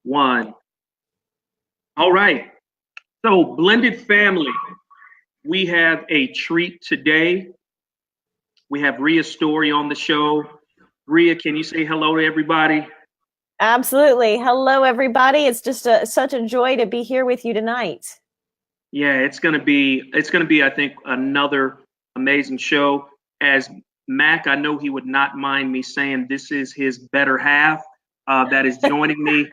One. All right. So, blended family, we have a treat today. We have Ria Story on the show. Ria, can you say hello to everybody? Absolutely. Hello, everybody. It's just such a joy to be here with you tonight. Yeah, it's gonna be, I think, another amazing show. As Mack, I know he would not mind me saying this is his better half that is joining me.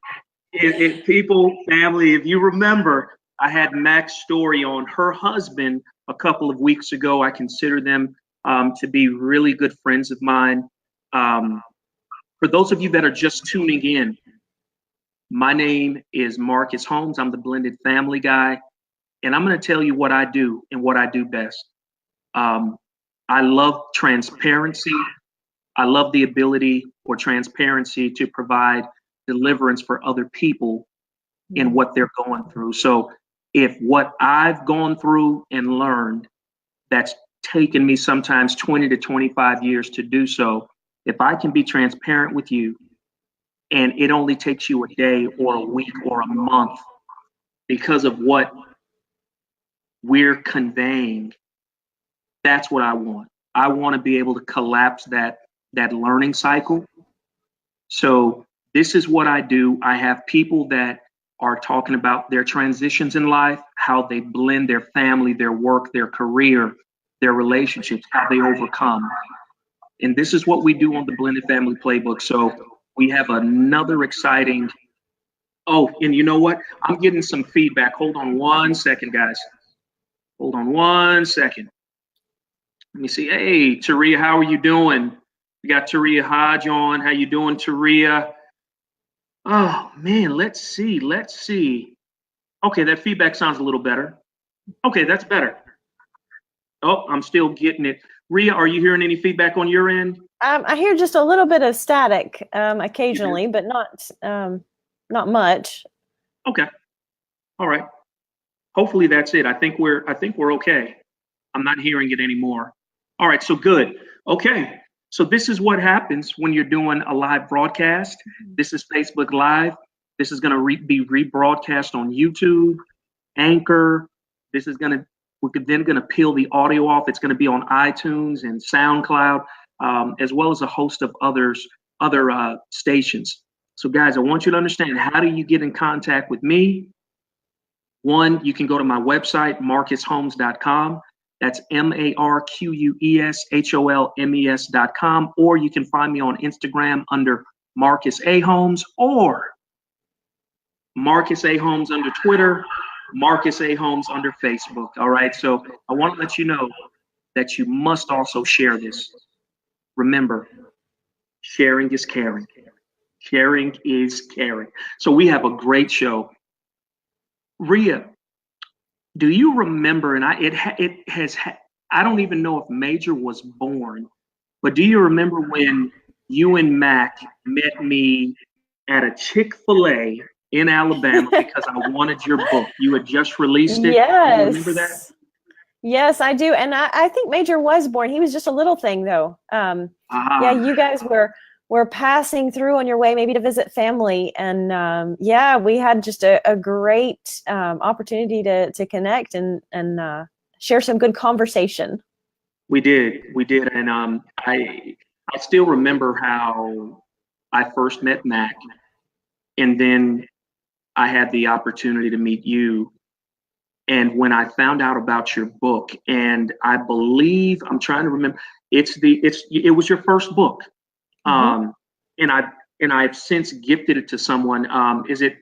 People, family, if you remember, I had Mack's story on her husband a couple of weeks ago. I consider them to be really good friends of mine. Um, for those of you that are just tuning in, my name is Marcus Holmes. I'm the blended family guy, and I'm going to tell you what I do and what I do best. Um, I love transparency. I love the ability for transparency to provide deliverance for other people in what they're going through. So if what I've gone through and learned that's taken me sometimes 20 to 25 years to do so, if I can be transparent with you and it only takes you a day or a week or a month because of what we're conveying, that's what I want. I want to be able to collapse that learning cycle. So this is what I do. I have people that are talking about their transitions in life, how they blend their family, their work, their career, their relationships, how they overcome. And this is what we do on the Blended Family Playbook. So we have another exciting. Oh, and you know what? I'm getting some feedback. Hold on one second, guys. Hold on one second. Let me see. Hey, Taria, how are you doing? We got Taria Hodge on. How you doing, Taria? Oh man, let's see. Let's see. Okay, that feedback sounds a little better. Okay, that's better. Oh, I'm still getting it. Ria, are you hearing any feedback on your end? I hear just a little bit of static You do? occasionally, but not much. Okay. All right. Hopefully that's it. I think we're okay. I'm not hearing it anymore. All right, so good. Okay. So this is what happens when you're doing a live broadcast. This is Facebook Live. This is going to be rebroadcast on YouTube, Anchor. This is going to we're then going to peel the audio off. It's going to be on iTunes and SoundCloud, as well as a host of other stations. So, guys, I want you to understand, how do you get in contact with me? One, you can go to my website, marcusholmes.com. That's MarquesHolmes.com. Or you can find me on Instagram under Marcus A. Holmes, or Marcus A. Holmes under Twitter, Marcus A. Holmes under Facebook. All right. So I want to let you know that you must also share this. Remember, sharing is caring. Sharing is caring. So we have a great show. Ria, do you remember? And I don't even know if Major was born, but do you remember when you and Mack met me at a Chick-fil-A in Alabama because I wanted your book? You had just released it. Do you remember that? Yes. Yes, I do. And I think Major was born. He was just a little thing, though. Yeah, Ah, you guys were passing through on your way maybe to visit family. And yeah, we had just a great opportunity to connect and share some good conversation. we did, and I still remember how I first met Mac, and then I had the opportunity to meet you. And when I found out about your book, and I believe I'm trying to remember, it was your first book, Hmm. um, and I've since gifted it to someone. Is it?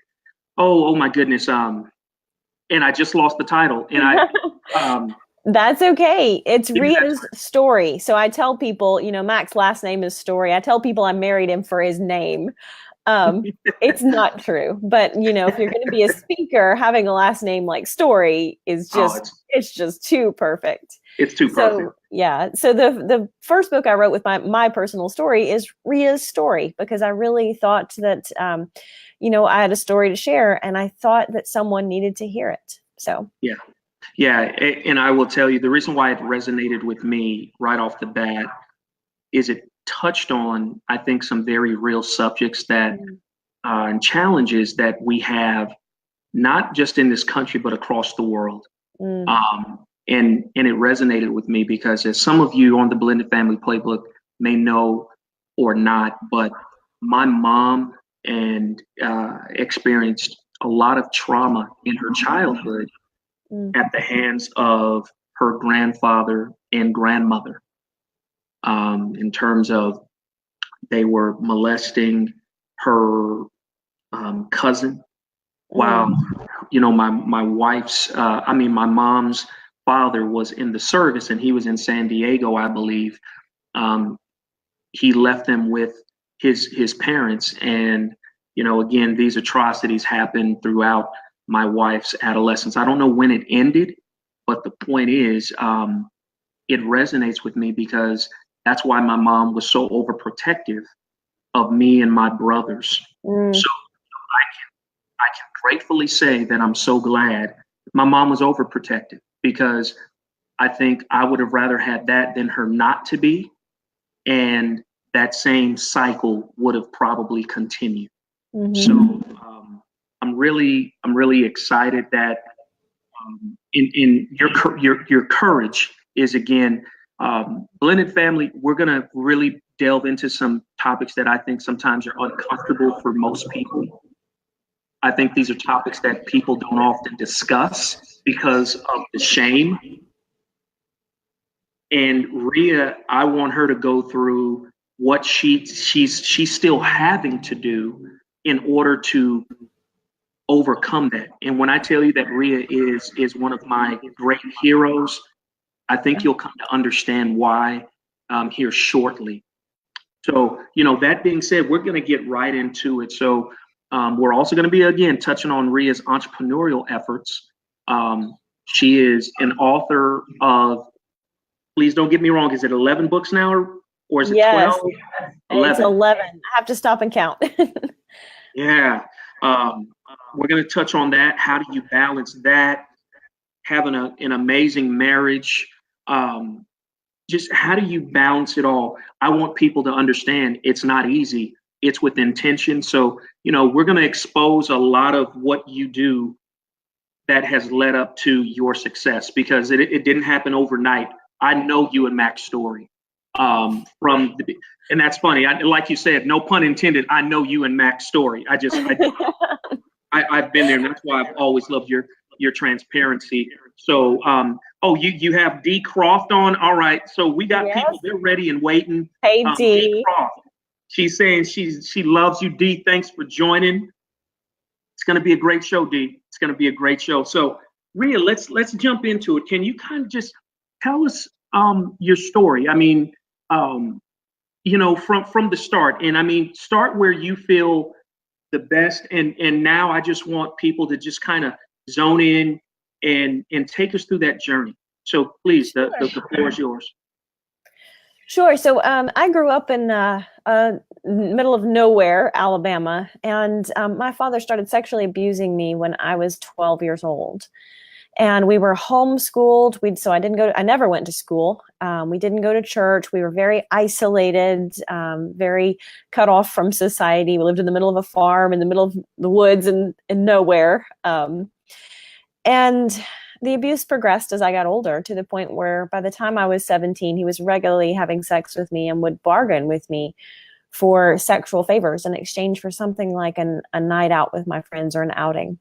Oh my goodness. And I just lost the title, and um, That's okay. It's maybe that's Ria's Story. So I tell people, Mac's last name is Story. I tell people I married him for his name. Um, it's not true, but if you're going to be a speaker, having a last name like Story is oh, just too perfect. it's too perfect. So yeah, so the first book I wrote with my personal story is Ria's Story, because I really thought that I had a story to share, and I thought that someone needed to hear it. So Yeah. Yeah, and I will tell you the reason why it resonated with me right off the bat is it touched on, I think, some very real subjects that and challenges that we have, not just in this country, but across the world. And it resonated with me because, as some of you on the Blended Family Playbook may know or not, but my mom experienced a lot of trauma in her childhood at the hands of her grandfather and grandmother, in terms of they were molesting her cousin while, my mom's father was in the service, and he was in San Diego, I believe. He left them with his parents, and again, these atrocities happened throughout my wife's adolescence. I don't know when it ended, but the point is, it resonates with me because that's why my mom was so overprotective of me and my brothers. So I can gratefully say that I'm so glad my mom was overprotective, because I think I would have rather had that than her not to be, and that same cycle would have probably continued. So I'm really excited that in your courage is, again, Blended Family. We're gonna really delve into some topics that I think sometimes are uncomfortable for most people. I think these are topics that people don't often discuss because of the shame. And Ria, I want her to go through what she's still having to do in order to overcome that. And when I tell you that Ria is one of my great heroes, I think you'll come to understand why here shortly. So, that being said, we're going to get right into it. So we're also going to be, again, touching on Ria's entrepreneurial efforts. She is an author of, please don't get me wrong, is it 11 books now, or is it 12? 11. It's 11. I have to stop and count. Yeah. We're going to touch on that. How do you balance that? Having an amazing marriage. Just how do you balance it all? I want people to understand it's not easy. It's with intention. So, we're going to expose a lot of what you do that has led up to your success, because it didn't happen overnight. I know you and Mack's story. And that's funny. Like you said, no pun intended. I know you and Mack's story. I've been there, and that's why I've always loved your transparency. So, you have D Croft on. All right. So we got people, they're ready and waiting. Hey, D Croft. She's saying she loves you, D. Thanks for joining. It's going to be a great show, D. It's going to be a great show. So, Ria, let's jump into it. Can you kind of just tell us your story? I mean, from the start, and start where you feel the best. And now I just want people to just kind of zone in and take us through that journey. So please, the floor is yours. Sure. So I grew up in middle of nowhere, Alabama, and my father started sexually abusing me when I was 12 years old. And we were homeschooled. I never went to school. We didn't go to church. We were very isolated, very cut off from society. We lived in the middle of a farm, in the middle of the woods and nowhere. And the abuse progressed as I got older, to the point where by the time I was 17, he was regularly having sex with me and would bargain with me for sexual favors in exchange for something like a night out with my friends or an outing.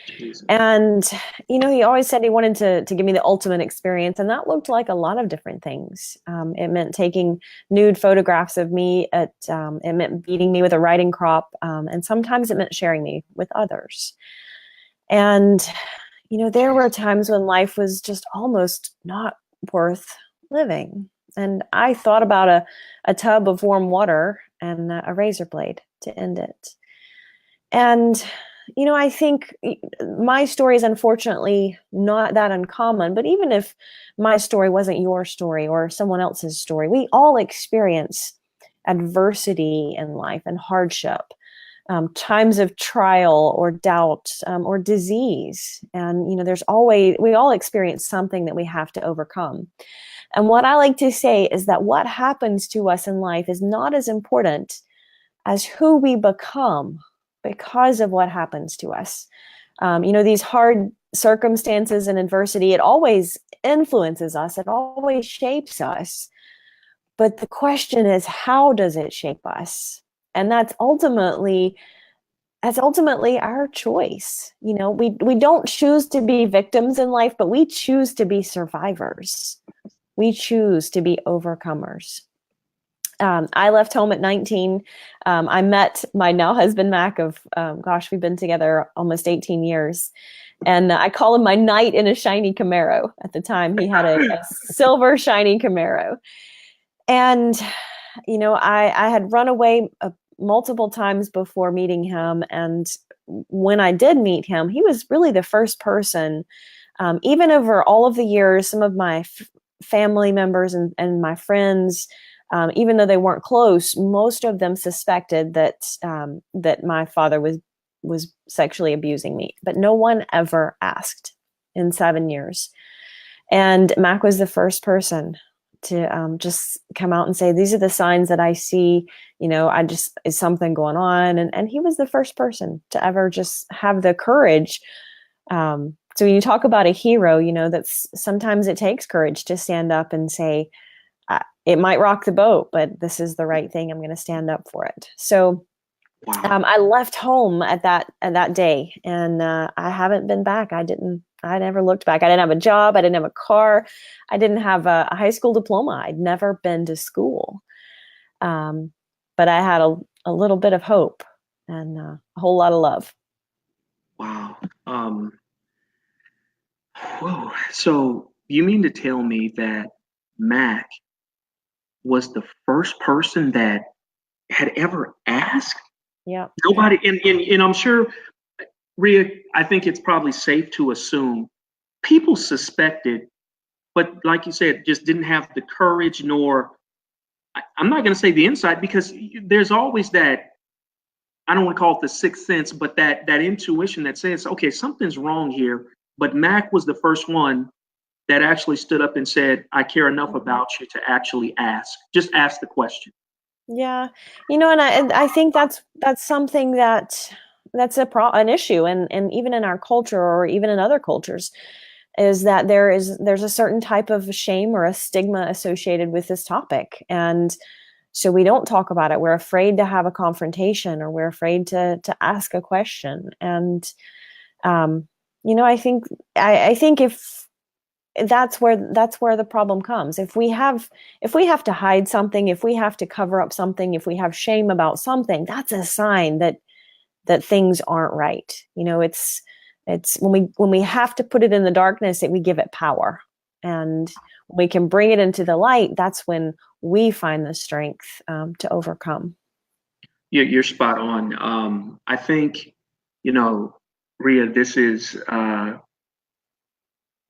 Jesus. And, he always said he wanted to give me the ultimate experience. And that looked like a lot of different things. It meant taking nude photographs of me. It meant beating me with a riding crop. And sometimes it meant sharing me with others. And, there were times when life was just almost not worth living. And I thought about a tub of warm water and a razor blade to end it. And I think my story is unfortunately not that uncommon, but even if my story wasn't your story or someone else's story, we all experience adversity in life and hardship, times of trial or doubt, or disease. And, we all experience something that we have to overcome. And what I like to say is that what happens to us in life is not as important as who we become because of what happens to us. These hard circumstances and adversity, it always influences us. It always shapes us. But the question is, how does it shape us? And that's ultimately our choice. We don't choose to be victims in life, but we choose to be survivors. We choose to be overcomers. I left home at 19. I met my now husband, Mack, of, we've been together almost 18 years. And I call him my knight in a shiny Camaro. At the time, he had a silver shiny Camaro. And, I had run away multiple times before meeting him. And when I did meet him, he was really the first person, even over all of the years, some of my family members and my friends, even though they weren't close, most of them suspected that my father was sexually abusing me, but no one ever asked in 7 years. And Mack was the first person to just come out and say, these are the signs that I see, is something going on. And he was the first person to ever just have the courage. So when you talk about a hero, that's sometimes it takes courage to stand up and say, it might rock the boat, but this is the right thing. I'm going to stand up for it. So I left home at that day, and I haven't been back. I never looked back. I didn't have a job. I didn't have a car. I didn't have a high school diploma. I'd never been to school. But I had a little bit of hope and a whole lot of love. Wow. Whoa. So you mean to tell me that Mack was the first person that had ever asked? Yeah. Nobody, and I'm sure, Ria, I think it's probably safe to assume people suspected, but like you said, just didn't have the courage, nor, I'm not going to say the insight, because there's always that, I don't want to call it the sixth sense, but that intuition that says, okay, something's wrong here. But Mack was the first one that actually stood up and said, I care enough about you to actually just ask the question. Yeah. And I think that's something that's an issue. And even in our culture, or even in other cultures, is that there's a certain type of shame or a stigma associated with this topic. And so we don't talk about it. We're afraid to have a confrontation, or we're afraid to ask a question. And, I think if that's where the problem comes. If we have to hide something, if we have to cover up something, if we have shame about something, that's a sign that things aren't right. It's when we have to put it in the darkness that we give it power. And when we can bring it into the light, that's when we find the strength to overcome. You're spot on. I think, Ria, this is,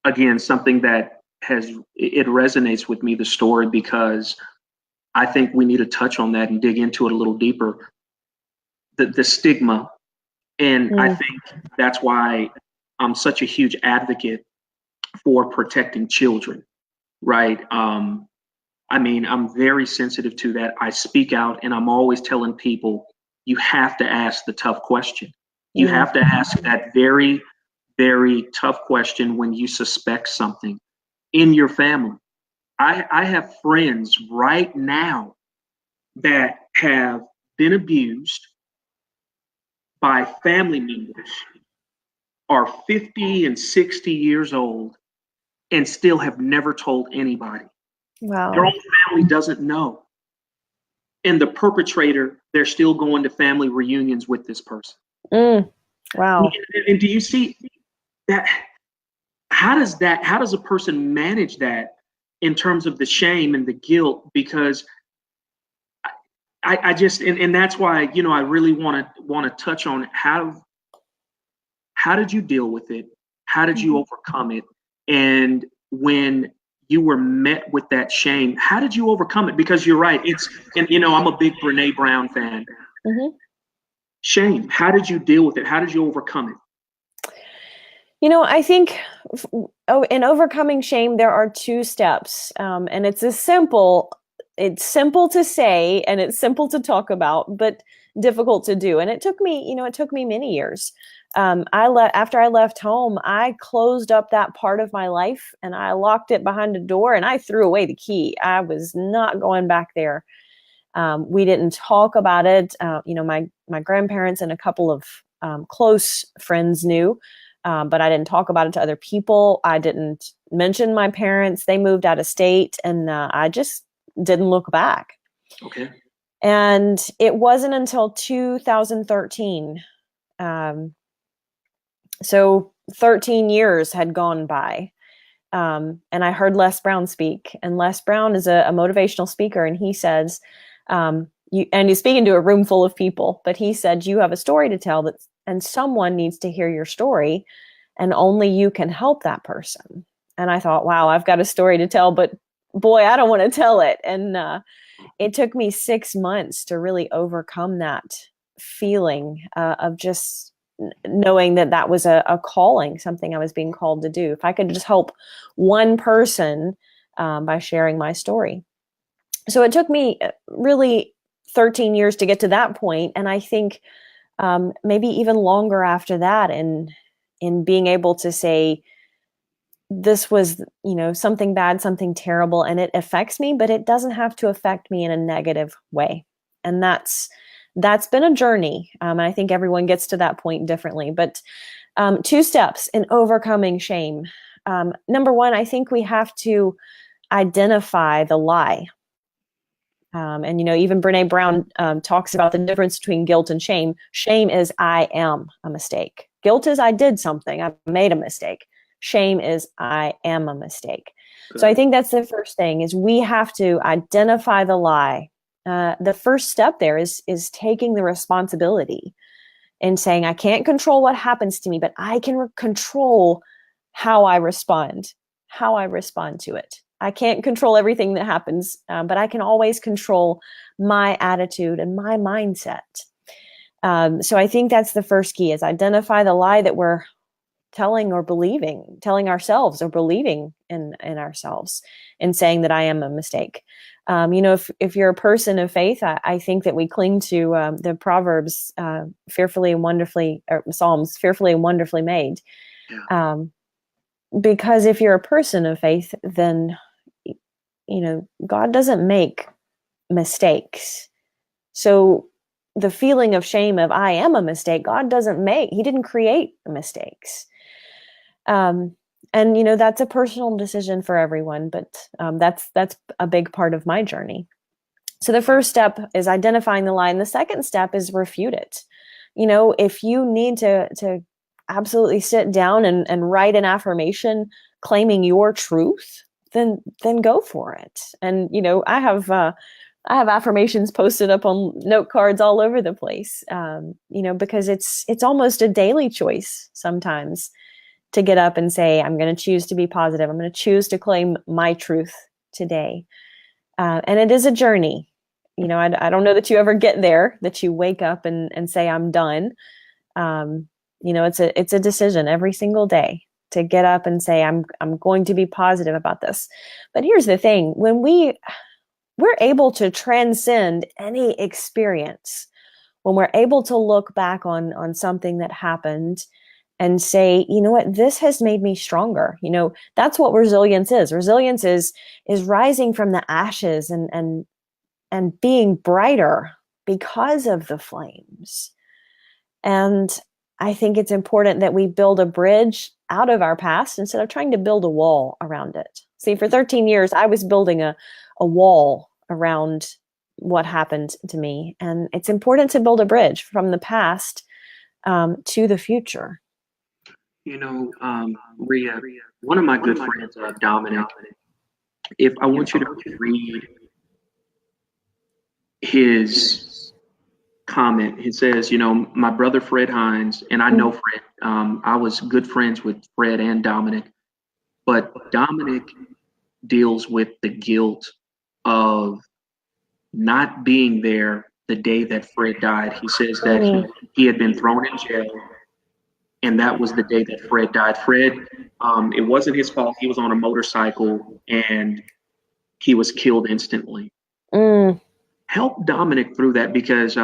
again, something that it resonates with me, the story, because I think we need to touch on that and dig into it a little deeper. The stigma. And I think that's why I'm such a huge advocate for protecting children, right? I'm very sensitive to that. I speak out, and I'm always telling people, you have to ask the tough question. You have to ask that very, very tough question when you suspect something in your family. I have friends right now that have been abused by family members, are 50 and 60 years old, and still have never told anybody. Wow. Their own family doesn't know. And the perpetrator, they're still going to family reunions with this person. Wow. And do you see that? How does a person manage that in terms of the shame and the guilt? Because I just, and that's why, I really want to touch on how did you deal with it? How did you overcome it? And when you were met with that shame, how did you overcome it? Because you're right. I'm a big Brene Brown fan. Shame. How did you deal with it? How did you overcome it? I think in overcoming shame, there are two steps. And it's simple to say, and it's simple to talk about, but difficult to do. And it took me, it took me many years. After I left home, I closed up that part of my life and I locked it behind a door and I threw away the key. I was not going back there. We didn't talk about it. My grandparents and a couple of close friends knew, but I didn't talk about it to other people. I didn't mention my parents. They moved out of state, and I just didn't look back. Okay. And it wasn't until 2013. So 13 years had gone by. And I heard Les Brown speak. And Les Brown is a motivational speaker. And he says, and he's speaking to a room full of people, but he said, you have a story to tell, and someone needs to hear your story, and only you can help that person. And I thought, wow, I've got a story to tell, but boy, I don't want to tell it. And it took me 6 months to really overcome that feeling of just knowing that was a calling, something I was being called to do. If I could just help one person by sharing my story. So it took me really 13 years to get to that point. And I think maybe even longer after that in being able to say, this was, something bad, something terrible, and it affects me, but it doesn't have to affect me in a negative way. And that's been a journey. And I think everyone gets to that point differently. But 2 steps in overcoming shame. Number 1, I think we have to identify the lie. And even Brene Brown talks about the difference between guilt and shame. Shame is I am a mistake. Guilt is I did something. I made a mistake. Shame is I am a mistake. Good. So I think that's the first thing, is we have to identify the lie. The first step there is taking the responsibility and saying, I can't control what happens to me, but I can control how I respond to it. I can't control everything that happens, but I can always control my attitude and my mindset. So I think that's the first key, is identify the lie that we're telling ourselves or believing in ourselves, and saying that I am a mistake. If you're a person of faith, I think that we cling to the Proverbs, fearfully and wonderfully, or Psalms, fearfully and wonderfully made. Yeah. Because if you're a person of faith, then God doesn't make mistakes. So the feeling of shame of I am a mistake, God doesn't make. He didn't create mistakes. And that's a personal decision for everyone, but that's a big part of my journey. So the first step is identifying the lie, and the second step is refute it. If you need to absolutely sit down and write an affirmation claiming your truth, then go for it. And I have affirmations posted up on note cards all over the place. Because it's almost a daily choice sometimes to get up and say, I'm going to choose to be positive. I'm going to choose to claim my truth today. And it is a journey. I don't know that you ever get there, that you wake up and say, I'm done. It's a decision every single day to get up and say, I'm going to be positive about this. But here's the thing, when we're able to transcend any experience, when we're able to look back on something that happened and say, you know what, this has made me stronger. That's what resilience is. Resilience is rising from the ashes and being brighter because of the flames. And I think it's important that we build a bridge out of our past instead of trying to build a wall around it. See, for 13 years, I was building a wall around what happened to me. And it's important to build a bridge from the past to the future. Ria, one of my good friends, Dominic, if I want you to read his comment, he says, my brother Fred Hines, and I know Fred, I was good friends with Fred and Dominic, but Dominic deals with the guilt of not being there the day that Fred died. He says that he had been thrown in jail, and that was the day that Fred died. Fred, it wasn't his fault. He was on a motorcycle and he was killed instantly. Help Dominic through that, because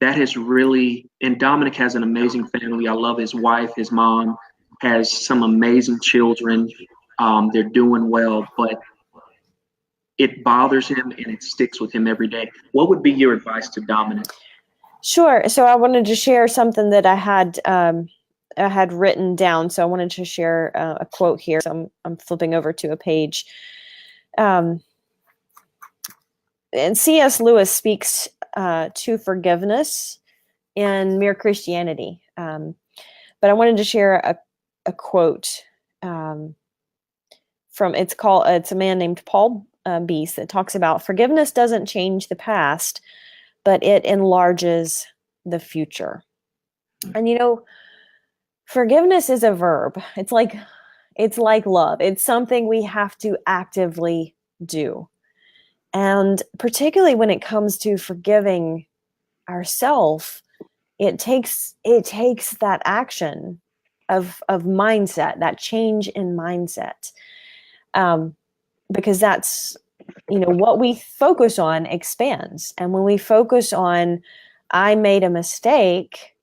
that has really, and Dominic has an amazing family. I love his wife. His mom has some amazing children. They're doing well, but it bothers him and it sticks with him every day. What would be your advice to Dominic? Sure. So I wanted to share something that I had written down. So I wanted to share a quote here. So I'm flipping over to a page. And C.S. Lewis speaks to forgiveness in Mere Christianity. But I wanted to share a quote from it's a man named Paul Beese that talks about forgiveness doesn't change the past, but it enlarges the future. And forgiveness is a verb. It's like love. It's something we have to actively do. And particularly when it comes to forgiving ourselves, it takes that action of mindset, that change in mindset. Because that's, what we focus on expands. And when we focus on, I made a mistake,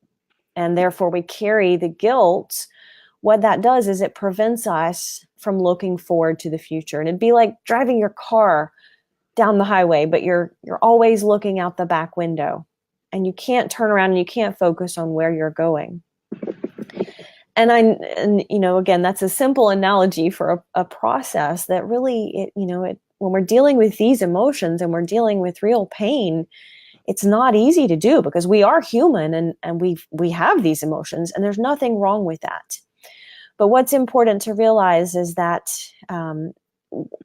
and therefore we carry the guilt, what that does is it prevents us from looking forward to the future. And it'd be like driving your car down the highway, but you're always looking out the back window, and you can't turn around and you can't focus on where you're going. And again, that's a simple analogy for a process that really, when we're dealing with these emotions and we're dealing with real pain, it's not easy to do because we are human and we have these emotions, and there's nothing wrong with that. But what's important to realize is that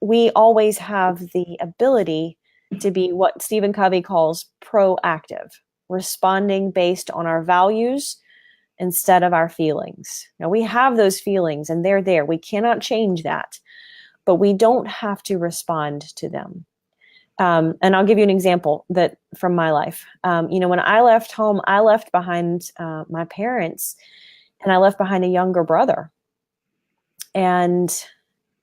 we always have the ability to be what Stephen Covey calls proactive, responding based on our values instead of our feelings. Now, we have those feelings and they're there. We cannot change that, but we don't have to respond to them. And I'll give you an example that from my life. When I left home, I left behind my parents, and I left behind a younger brother. And,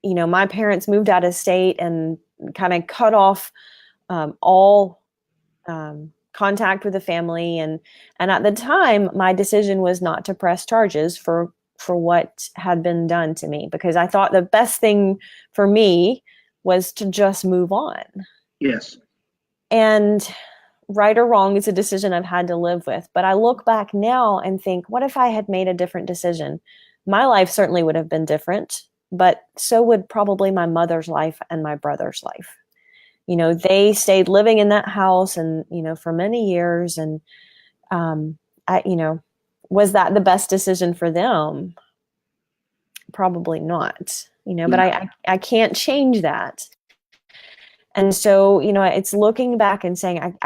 my parents moved out of state and kind of cut off all contact with the family. And at the time, my decision was not to press charges for what had been done to me, because I thought the best thing for me was to just move on. Yes. And right or wrong, it's a decision I've had to live with. But I look back now and think, what if I had made a different decision? My life certainly would have been different, but so would probably my mother's life and my brother's life. They stayed living in that house and, for many years. And, was that the best decision for them? Probably not, but I can't change that. And so, it's looking back and saying,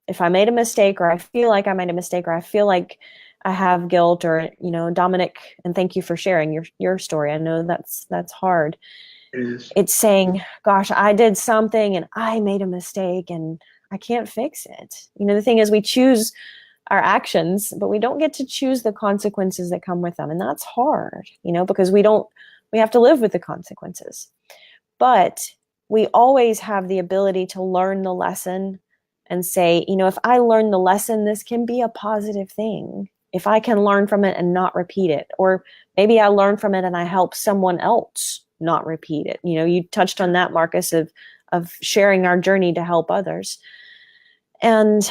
if I made a mistake, or I feel like I made a mistake, or I feel like I have guilt, or, Dominic, and thank you for sharing your story. I know that's hard. It's saying, gosh, I did something and I made a mistake and I can't fix it. The thing is, we choose our actions, but we don't get to choose the consequences that come with them. And that's hard, because we have to live with the consequences. But we always have the ability to learn the lesson and say, if I learn the lesson, this can be a positive thing. If I can learn from it and not repeat it, or maybe I learn from it and I help someone else not repeat it. You touched on that, Marcus, of sharing our journey to help others. And,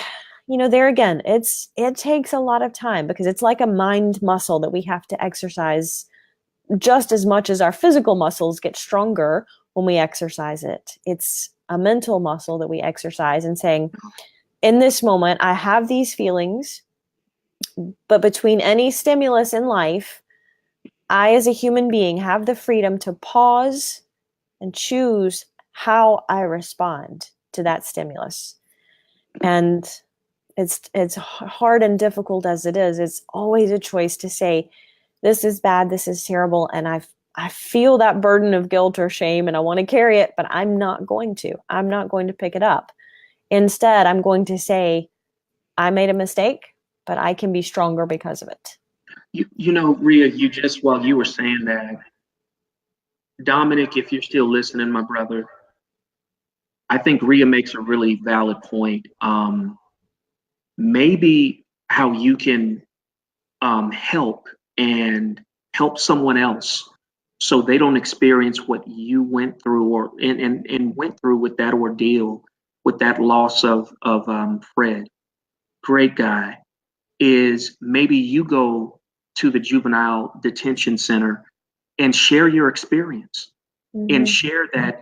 there again, it takes a lot of time, because it's like a mind muscle that we have to exercise just as much as our physical muscles get stronger when we exercise it. It's a mental muscle that we exercise, and saying, in this moment, I have these feelings, but between any stimulus in life, I, as a human being, have the freedom to pause and choose how I respond to that stimulus. And it's hard and difficult as it is. It's always a choice to say, this is bad, this is terrible, and I feel that burden of guilt or shame, and I want to carry it, but I'm not going to. I'm not going to pick it up. Instead, I'm going to say, I made a mistake, but I can be stronger because of it. Ria, while you were saying that, Dominic, if you're still listening, my brother, I think Ria makes a really valid point. maybe how you can help and help someone else so they don't experience what you went through and went through with that ordeal, with that loss of Fred. Great guy. Is maybe you go to the juvenile detention center and share your experience and share that,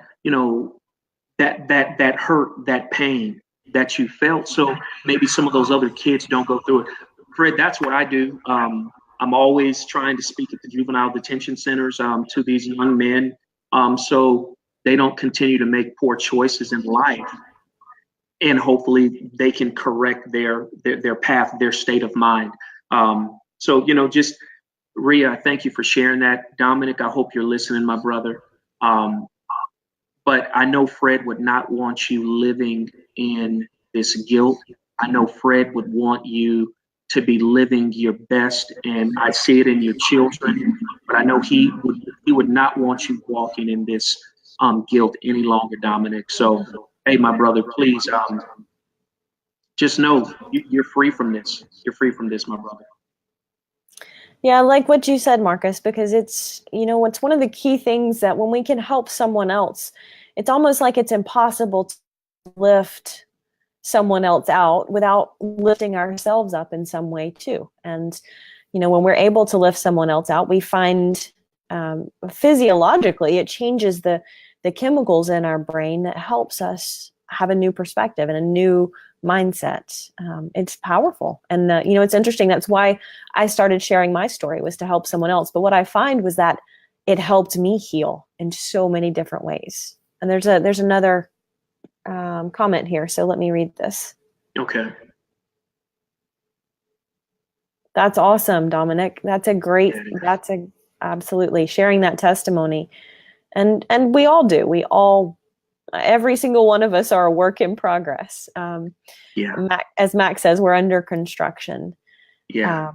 that hurt, that pain that you felt. So maybe some of those other kids don't go through it. Fred, that's what I do. I'm always trying to speak at the juvenile detention centers to these young men, so they don't continue to make poor choices in life, and hopefully they can correct their path, their state of mind. So just Ria, thank you for sharing that. Dominic, I hope you're listening, my brother. But I know Fred would not want you living in this guilt. I know Fred would want you to be living your best, and I see it in your children. But I know he would not want you walking in this guilt any longer, Dominic. So, hey, my brother, please just know you're free from this. You're free from this, my brother. Yeah, I like what you said, Marcus, because it's one of the key things that when we can help someone else, it's almost like it's impossible to lift someone else out without lifting ourselves up in some way too. And, when we're able to lift someone else out, we find physiologically, it changes the chemicals in our brain that helps us have a new perspective and a new mindset. It's powerful. And, it's interesting. That's why I started sharing my story, was to help someone else. But what I find was that it helped me heal in so many different ways. And there's another comment here. So let me read this. Okay. That's awesome, Dominic. That's absolutely sharing that testimony. And we all do. Every single one of us are a work in progress. As Mack says, we're under construction. Yeah.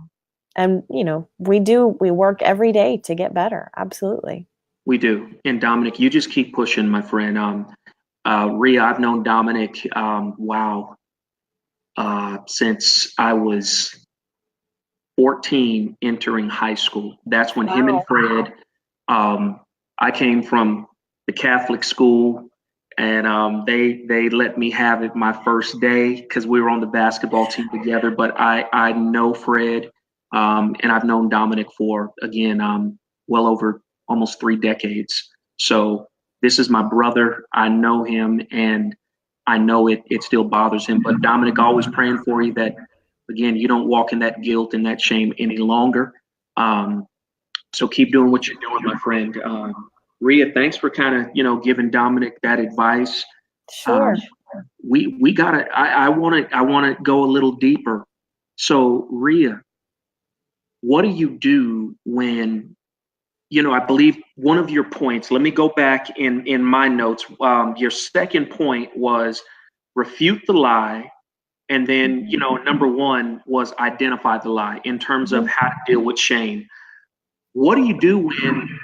And we work every day to get better. Absolutely. We do. And Dominic, you just keep pushing, my friend. Ria, I've known Dominic, since I was 14 entering high school. That's when him and Fred, I came from the Catholic school, and they let me have it my first day because we were on the basketball team together. But I know Fred, and I've known Dominic for, again, well over almost 3 decades. So this is my brother. I know him, and I know it still bothers him. But Dominic, always praying for you that, again, you don't walk in that guilt and that shame any longer. So keep doing what you're doing, my friend. Ria, thanks for kind of, giving Dominic that advice. Sure. We gotta, I want to go a little deeper. So Ria, what do you do when, I believe one of your points, let me go back in my notes. Your second point was refute the lie. And then, number one was identify the lie in terms of how to deal with shame. What do you do when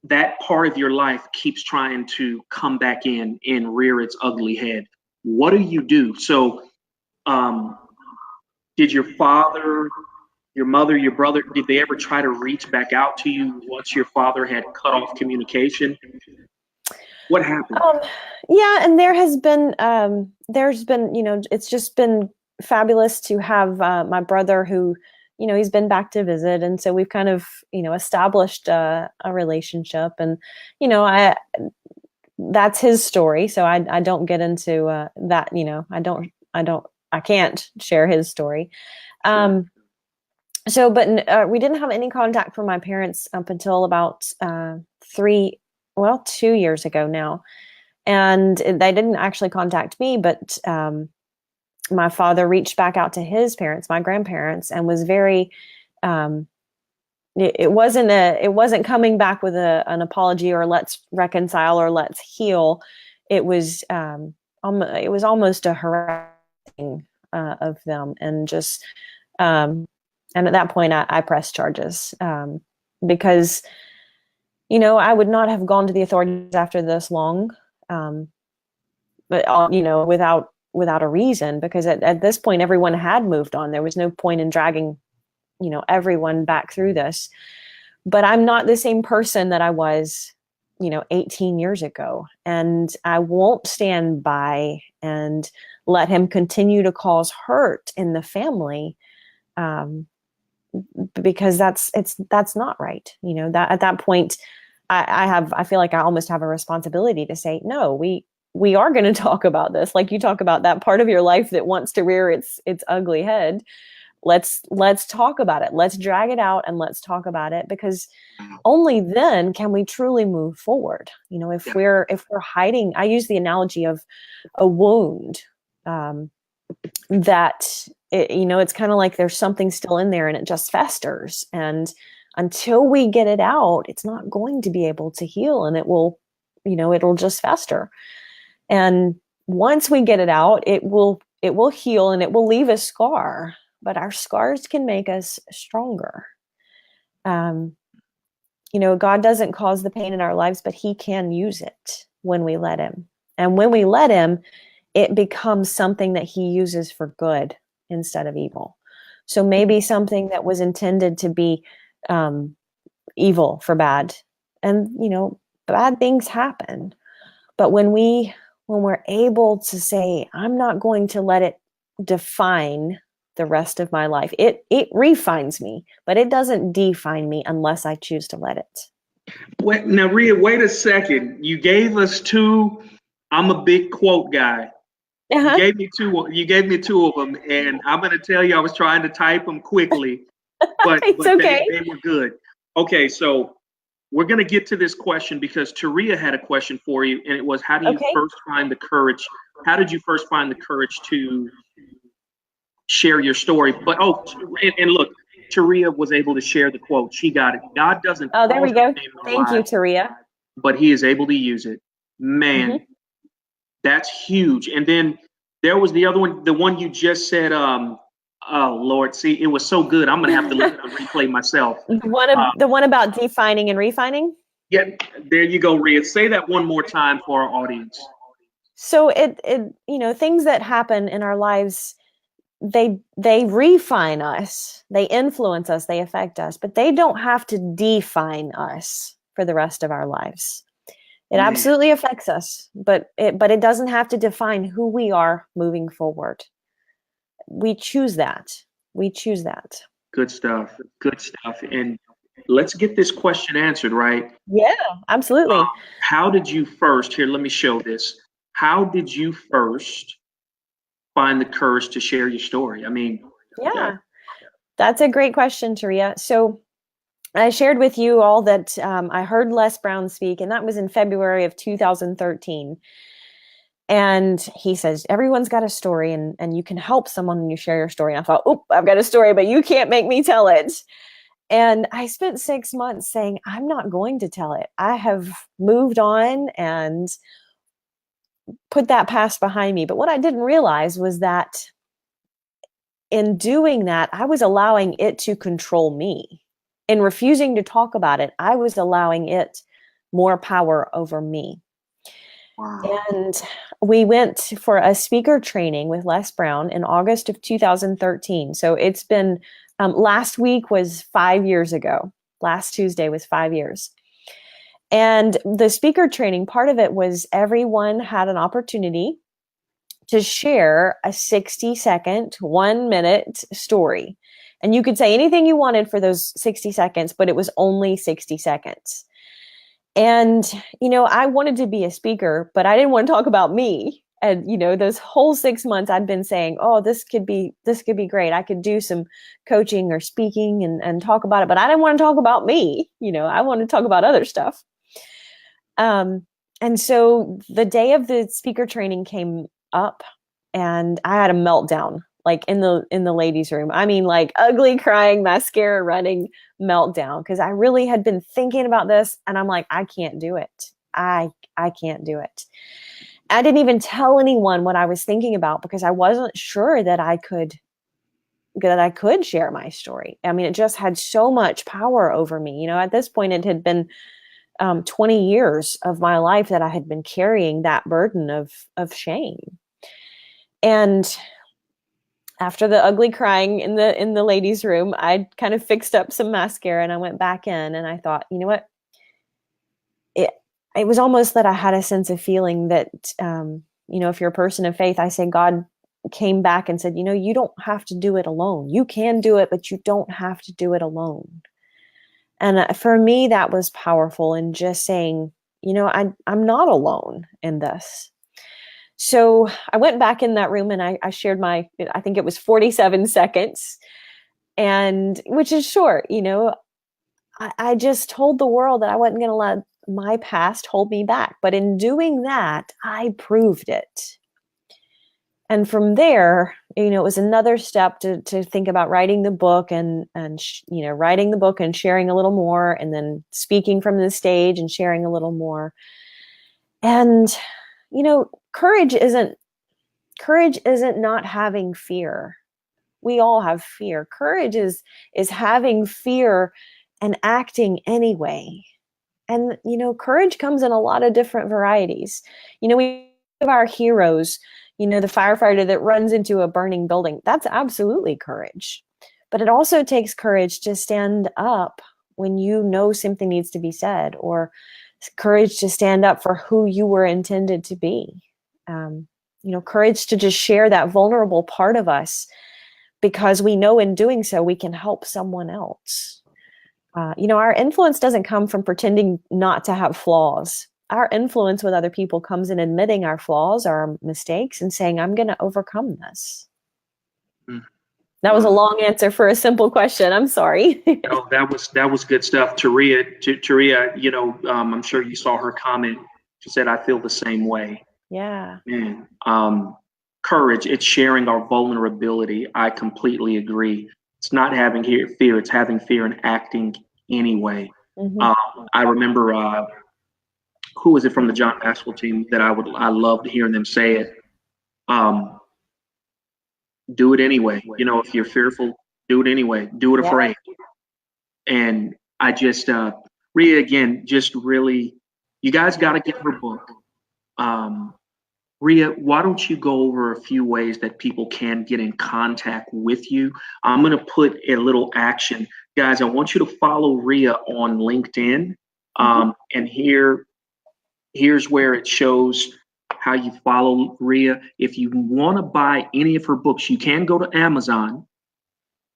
that part of your life keeps trying to come back in and rear its ugly head? What do you do? So, did your father, your mother, your brother, did they ever try to reach back out to you once your father had cut off communication? What happened? Yeah, and there's been, it's just been fabulous to have my brother who, he's been back to visit. And so we've kind of, established a relationship, and, that's his story. So I don't get into that, I can't share his story. So, but we didn't have any contact from my parents up until about 2 years ago now. And they didn't actually contact me, but my father reached back out to his parents, my grandparents, and was very, it wasn't coming back with an apology or let's reconcile or let's heal. It was almost a harassing of them, and just, and at that point I pressed charges, because, I would not have gone to the authorities after this long, but, without without a reason, because at this point, everyone had moved on. There was no point in dragging, everyone back through this. But I'm not the same person that I was, 18 years ago. And I won't stand by and let him continue to cause hurt in the family, because that's not right. That at that point, I feel like I almost have a responsibility to say, no, we are going to talk about this. Like you talk about that part of your life that wants to rear its ugly head. Let's talk about it. Let's drag it out and let's talk about it, because only then can we truly move forward. If we're hiding, I use the analogy of a wound, that it's kind of like there's something still in there and it just festers. And until we get it out, it's not going to be able to heal, and it'll just fester. And once we get it out, it will heal and it will leave a scar, but our scars can make us stronger. God doesn't cause the pain in our lives, but he can use it when we let him. And when we let him, it becomes something that he uses for good instead of evil. So maybe something that was intended to be evil for bad. And, bad things happen. But when we're able to say, I'm not going to let it define the rest of my life, it refines me, but it doesn't define me unless I choose to let it. Wait, now, Ria, wait a second. You gave us two. I'm a big quote guy. Uh-huh. You gave me two of them, and I'm going to tell you, I was trying to type them quickly, but okay. They were good. Okay, so we're going to get to this question because Taria had a question for you, and it was, how do you first find the courage? How did you first find the courage to share your story? But and look, Taria was able to share the quote. She got it. God doesn't. Oh, there we go. Thank you, Taria. But he is able to use it. Man, that's huge. And then there was the other one, the one you just said. Oh Lord, see, it was so good. I'm gonna have to listen to replay myself. The one about defining and refining. Yeah, there you go, Ria. Say that one more time for our audience. So it things that happen in our lives, they refine us, they influence us, they affect us, but they don't have to define us for the rest of our lives. It absolutely affects us, but it doesn't have to define who we are moving forward. We choose that. Good stuff. And let's get this question answered, right? Yeah, absolutely. How did you first, here, let me show this. How did you first find the courage to share your story? I mean, yeah, that's a great question, Taria. So I shared with you all that I heard Les Brown speak, and that was in February of 2013. And he says, everyone's got a story, and you can help someone when you share your story. And I thought, I've got a story, but you can't make me tell it. And I spent 6 months saying, I'm not going to tell it. I have moved on and put that past behind me. But what I didn't realize was that in doing that, I was allowing it to control me. In refusing to talk about it, I was allowing it more power over me. Wow. And we went for a speaker training with Les Brown in August of 2013. So it's been, last week was 5 years ago. Last Tuesday was 5 years. And the speaker training, part of it was everyone had an opportunity to share a 60-second, 1-minute story. And you could say anything you wanted for those 60 seconds, but it was only 60 seconds. And, I wanted to be a speaker, but I didn't want to talk about me. And, those whole 6 months I'd been saying, this could be great. I could do some coaching or speaking and talk about it, but I didn't want to talk about me. I wanted to talk about other stuff. And so the day of the speaker training came up and I had a meltdown, like in the ladies' room. I mean, like ugly crying, mascara running meltdown. Cause I really had been thinking about this and I'm like, I can't do it. I can't do it. I didn't even tell anyone what I was thinking about because I wasn't sure that I could share my story. I mean, it just had so much power over me. At this point it had been 20 years of my life that I had been carrying that burden of shame. And after the ugly crying in the ladies' room, I kind of fixed up some mascara and I went back in and I thought, you know what? It was almost that I had a sense of feeling that, if you're a person of faith, I say God came back and said, you don't have to do it alone. You can do it, but you don't have to do it alone. And for me, that was powerful in just saying, I'm not alone in this. So I went back in that room and I shared I think it was 47 seconds, and which is short, I just told the world that I wasn't going to let my past hold me back. But in doing that, I proved it. And from there, it was another step to think about writing the book and writing the book and sharing a little more, and then speaking from the stage and sharing a little more. And, courage isn't not having fear. We all have fear. Courage is having fear and acting anyway. And, courage comes in a lot of different varieties. We have our heroes, the firefighter that runs into a burning building. That's absolutely courage. But it also takes courage to stand up when something needs to be said, or courage to stand up for who you were intended to be. Courage to just share that vulnerable part of us, because we know in doing so, we can help someone else. Our influence doesn't come from pretending not to have flaws. Our influence with other people comes in admitting our flaws, our mistakes, and saying, I'm going to overcome this. That was a long answer for a simple question. I'm sorry. No, that was good stuff. Ria, I'm sure you saw her comment. She said, I feel the same way. Yeah. Man, courage, it's sharing our vulnerability. I completely agree. It's not having fear, it's having fear and acting anyway. Mm-hmm. I remember, who was it from the John Maxwell team that I loved hearing them say it. Do it anyway. If you're fearful, do it anyway. Do it afraid. And I just, Ria, again, just really, you guys got to get her book. Ria, why don't you go over a few ways that people can get in contact with you? I'm going to put a little action. Guys, I want you to follow Ria on LinkedIn. And here's where it shows how you follow Ria. If you want to buy any of her books, you can go to Amazon,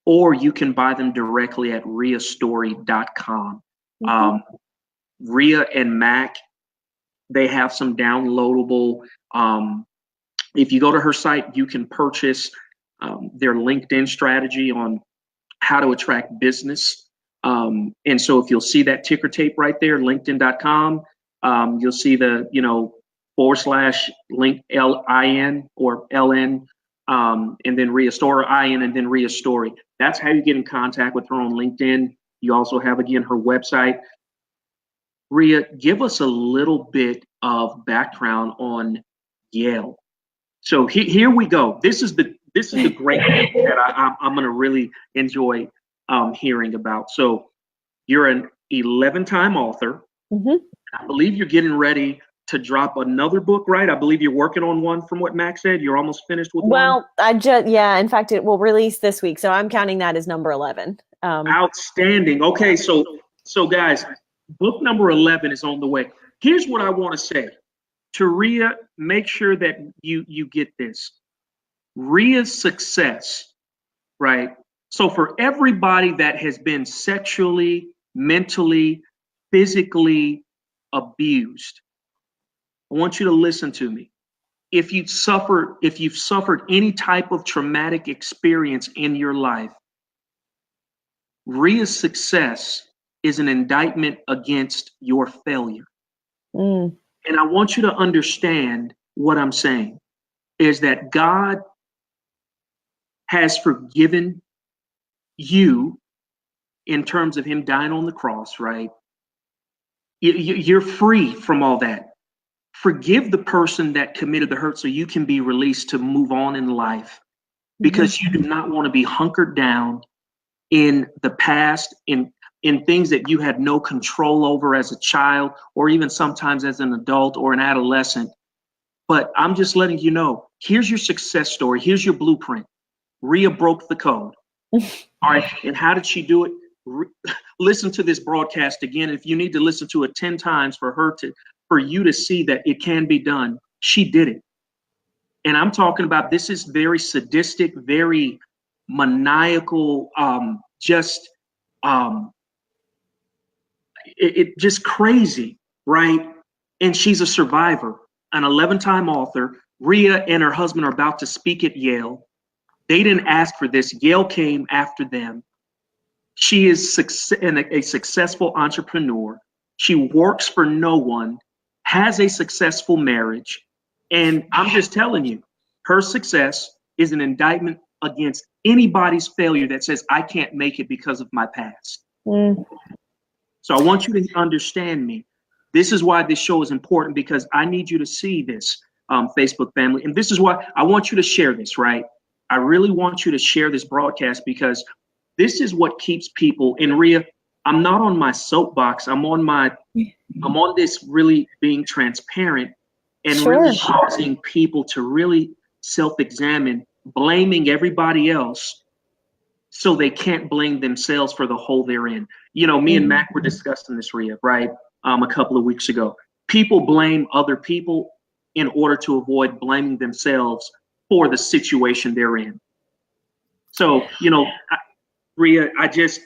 or you can buy them directly at riastory.com. Ria and Mack, they have some downloadable. If you go to her site, you can purchase their LinkedIn strategy on how to attract business. And so if you'll see that ticker tape right there, linkedin.com, you'll see the, /link LIN or LN, and then Ria Story, IN, and then Ria Story. That's how you get in contact with her on LinkedIn. You also have, again, her website. Ria, give us a little bit of background on Yale. So here we go. This is the great thing that I'm going to really enjoy hearing about. So you're an 11-time author. Mm-hmm. I believe you're getting ready to drop another book, right? I believe you're working on one, from what Mack said. You're almost finished with one. Well, in fact, it will release this week. So I'm counting that as number 11. Outstanding. Okay, so guys, book number 11 is on the way. Here's what I want to say to Ria. Make sure that you get this. Ria's success, right? So for everybody that has been sexually, mentally, physically abused, I want you to listen to me. If you've suffered any type of traumatic experience in your life, Ria's success is an indictment against your failure. And I want you to understand what I'm saying is that God has forgiven you in terms of him dying on the cross, right? You're free from all that. Forgive the person that committed the hurt so you can be released to move on in life, because you do not want to be hunkered down in the past, in things that you had no control over as a child, or even sometimes as an adult or an adolescent. But I'm just letting you know, here's your success story. Here's your blueprint. Ria broke the code. All right. And how did she do it? Listen to this broadcast again. If you need to listen to it 10 times for you to see that it can be done, she did it. And I'm talking about, this is very sadistic, very maniacal, just crazy, right? And she's a survivor, an 11-time author. Ria and her husband are about to speak at Yale. They didn't ask for this. Yale came after them. She is a successful entrepreneur. She works for no one, has a successful marriage. And I'm just telling you, her success is an indictment against anybody's failure that says, I can't make it because of my past. So I want you to understand me. This is why this show is important, because I need you to see this, Facebook family. And this is why I want you to share this, right? I really want you to share this broadcast, because this is what keeps people. And Ria, I'm not on my soapbox. I'm on this really being transparent and really causing people to really self-examine, blaming everybody else so they can't blame themselves for the hole they're in. You know, me and Mack were discussing this, Ria, right? A couple of weeks ago. People blame other people in order to avoid blaming themselves for the situation they're in. So, you know, Ria,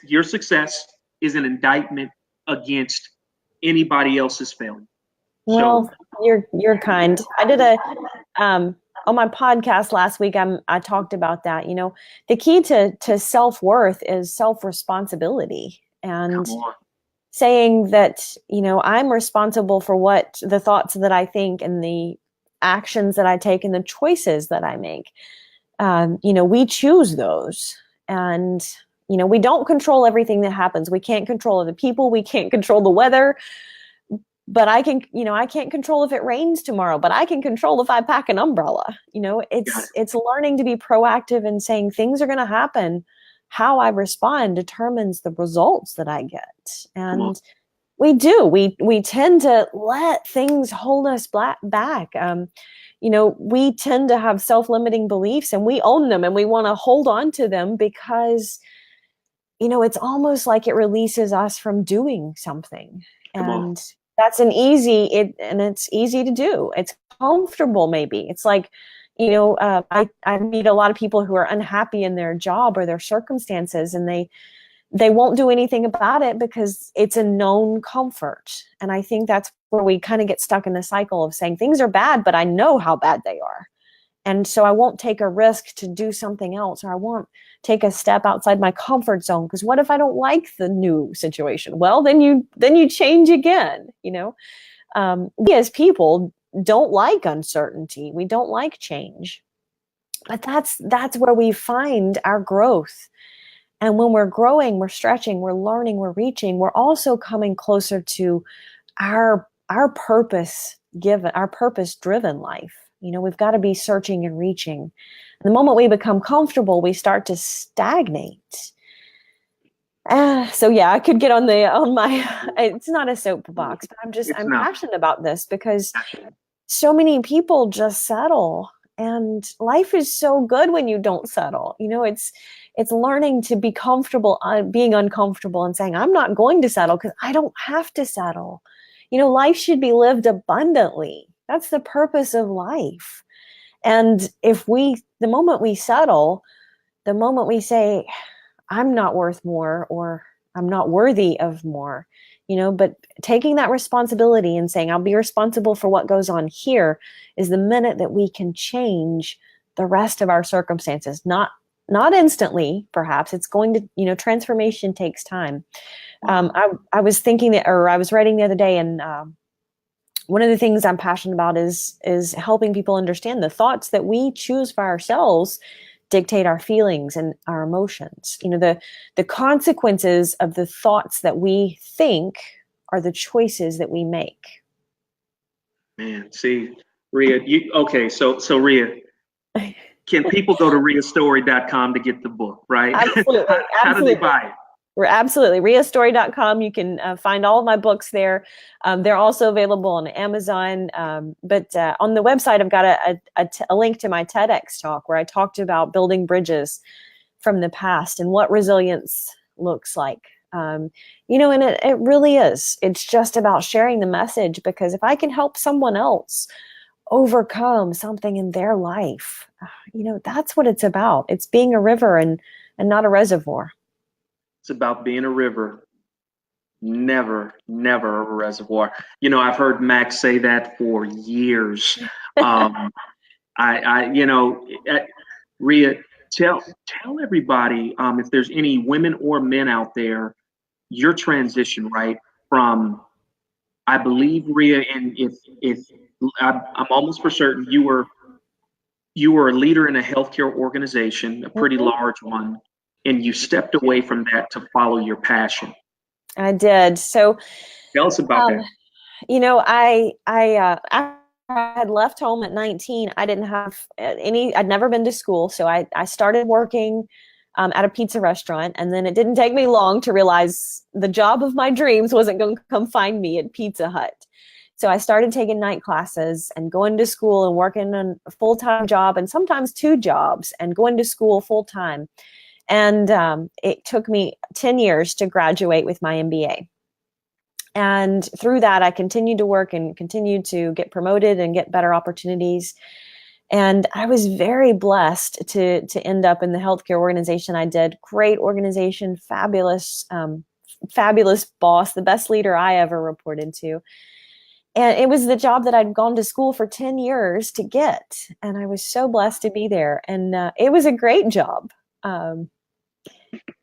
your success is an indictment against anybody else's failure. Well, you're kind. I did on my podcast last week, I talked about that. You know, the key to self-worth is self-responsibility, and saying that, you know, I'm responsible for what the thoughts that I think and the actions that I take and the choices that I make. You know, we choose those, and, you know, we don't control everything that happens. We can't control other people. We can't control the weather, but I can't control if it rains tomorrow, but I can control if I pack an umbrella. You know, it's learning to be proactive and saying things are going to happen. How I respond determines the results that I get. And we tend to let things hold us back. You know, we tend to have self-limiting beliefs, and we own them, and we want to hold on to them because, you know, it's almost like it releases us from doing something. And that's it's easy to do. It's comfortable, maybe. It's like, you know, I meet a lot of people who are unhappy in their job or their circumstances, and they won't do anything about it because it's a known comfort. And I think that's where we kind of get stuck in the cycle of saying things are bad, but I know how bad they are. And so I won't take a risk to do something else, or I won't take a step outside my comfort zone, because what if I don't like the new situation? Well, then you change again. You know, we as people don't like uncertainty. We don't like change, but that's where we find our growth. And when we're growing, we're stretching, we're learning, we're reaching, we're also coming closer to our purpose-driven life. You know, we've got to be searching and reaching. And the moment we become comfortable, we start to stagnate. So yeah, I could get on my, it's not a soapbox, but I'm passionate about this because so many people just settle, and life is so good when you don't settle. You know, it's learning to be comfortable, being uncomfortable, and saying, I'm not going to settle because I don't have to settle. You know, life should be lived abundantly. That's the purpose of life. And the moment we settle, the moment we say, I'm not worth more, or I'm not worthy of more, you know, but taking that responsibility and saying, I'll be responsible for what goes on here, is the minute that we can change the rest of our circumstances. Not instantly, perhaps. It's going to, you know, transformation takes time. I was thinking I was writing the other day, and one of the things I'm passionate about is helping people understand the thoughts that we choose for ourselves dictate our feelings and our emotions. You know, the consequences of the thoughts that we think are the choices that we make. Man, see, Ria, so Ria, can people go to riastory.com to get the book, right? Absolutely. How do they buy it? We're absolutely riastory.com. You can find all of my books there. They're also available on Amazon. But on the website, I've got a link to my TEDx talk where I talked about building bridges from the past and what resilience looks like. And it really is. It's just about sharing the message, because if I can help someone else overcome something in their life, that's what it's about. It's being a river and not a reservoir. It's about being a river, never a reservoir. I've heard Mack say that for years. Ria, tell everybody, if there's any women or men out there, your transition, right, from, I believe, Ria, and if I'm almost for certain you were a leader in a healthcare organization, a pretty large one, and you stepped away from that to follow your passion. I did. So tell us about that. After I had left home at 19, I didn't have I'd never been to school. So I started working at a pizza restaurant. And then it didn't take me long to realize the job of my dreams wasn't going to come find me at Pizza Hut. So I started taking night classes and going to school and working on a full-time job and sometimes 2 jobs and going to school full-time. And it took me 10 years to graduate with my MBA. And through that, I continued to work and continued to get promoted and get better opportunities. And I was very blessed to end up in the healthcare organization I did. Great organization, fabulous boss, the best leader I ever reported to. And it was the job that I'd gone to school for 10 years to get. And I was so blessed to be there. And it was a great job.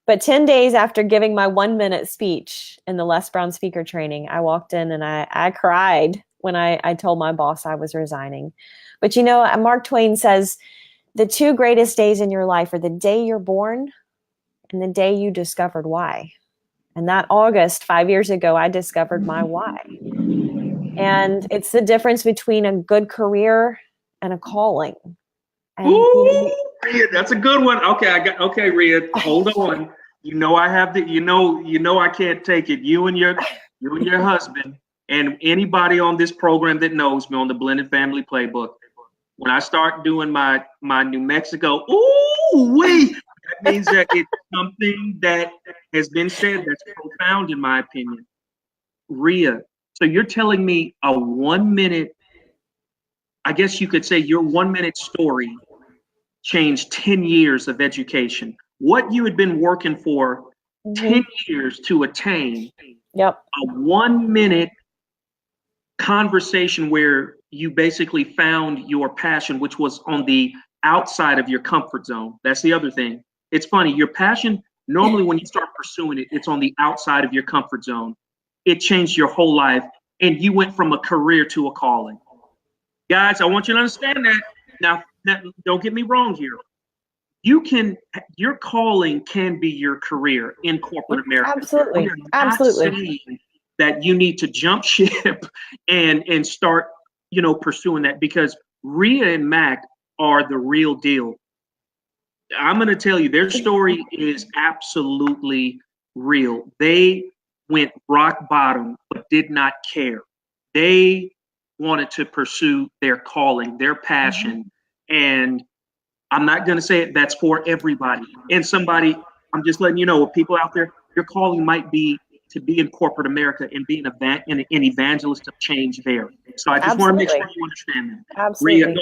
But 10 days after giving my 1-minute speech in the Les Brown speaker training, I walked in and I cried when I told my boss I was resigning. But Mark Twain says, the 2 greatest days in your life are the day you're born and the day you discovered why. And that August, 5 years ago, I discovered my why. And it's the difference between a good career and a calling. And, Ria, that's a good one. Okay, Ria, hold on. I have the, I can't take it. You and your husband and anybody on this program that knows me on the Blended Family Playbook. When I start doing my New Mexico, that means that it's something that has been said that's profound in my opinion. Ria, so you're telling me a 1-minute, I guess you could say your 1-minute story changed 10 years of education. What you had been working for 10 years to attain, a 1-minute conversation where you basically found your passion, which was on the outside of your comfort zone. That's the other thing. It's funny, your passion, normally when you start pursuing it, it's on the outside of your comfort zone. It changed your whole life, and you went from a career to a calling. Guys, I want you to understand that. Now, don't get me wrong here. Your calling can be your career in corporate America. Absolutely. Saying that you need to jump ship and start, pursuing that, because Ria and Mack are the real deal. I'm going to tell you, their story is absolutely real. They went rock bottom, but did not care. They wanted to pursue their calling, their passion. And I'm not going to say it, that's for everybody. And I'm just letting you know, people out there, your calling might be to be in corporate America and be an evangelist of change there. So I just want to make sure you understand that. Absolutely. Ria,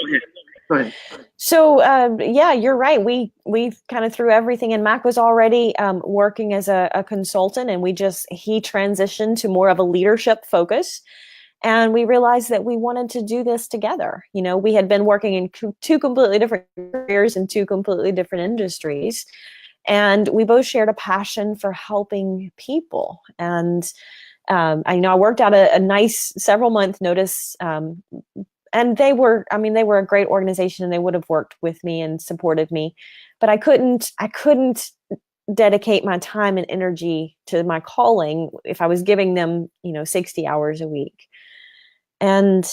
go ahead. So you're right. We kind of threw everything, and Mack was already working as a consultant, and he transitioned to more of a leadership focus. And we realized that we wanted to do this together. We had been working in 2 completely different careers in 2 completely different industries. And we both shared a passion for helping people. And I worked out a nice several-month notice. And they were a great organization, and they would have worked with me and supported me. But I couldn't dedicate my time and energy to my calling if I was giving them, 60 hours a week. And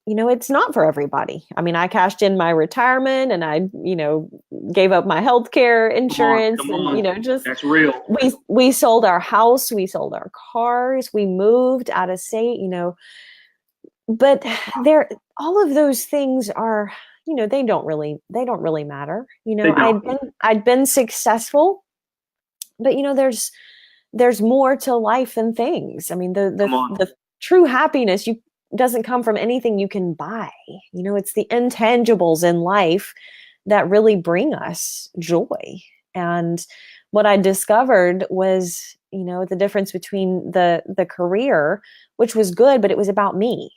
it's not for everybody. I mean, I cashed in my retirement and I, gave up my healthcare insurance Come and, on. just That's real. we sold our house, we sold our cars, we moved out of state, but there, all of those things are, they don't really matter. They don't. I'd been successful, but there's more to life than things. I mean, Come on. the true happiness doesn't come from anything you can buy. It's the intangibles in life that really bring us joy. And what I discovered was, the difference between the career, which was good, but it was about me,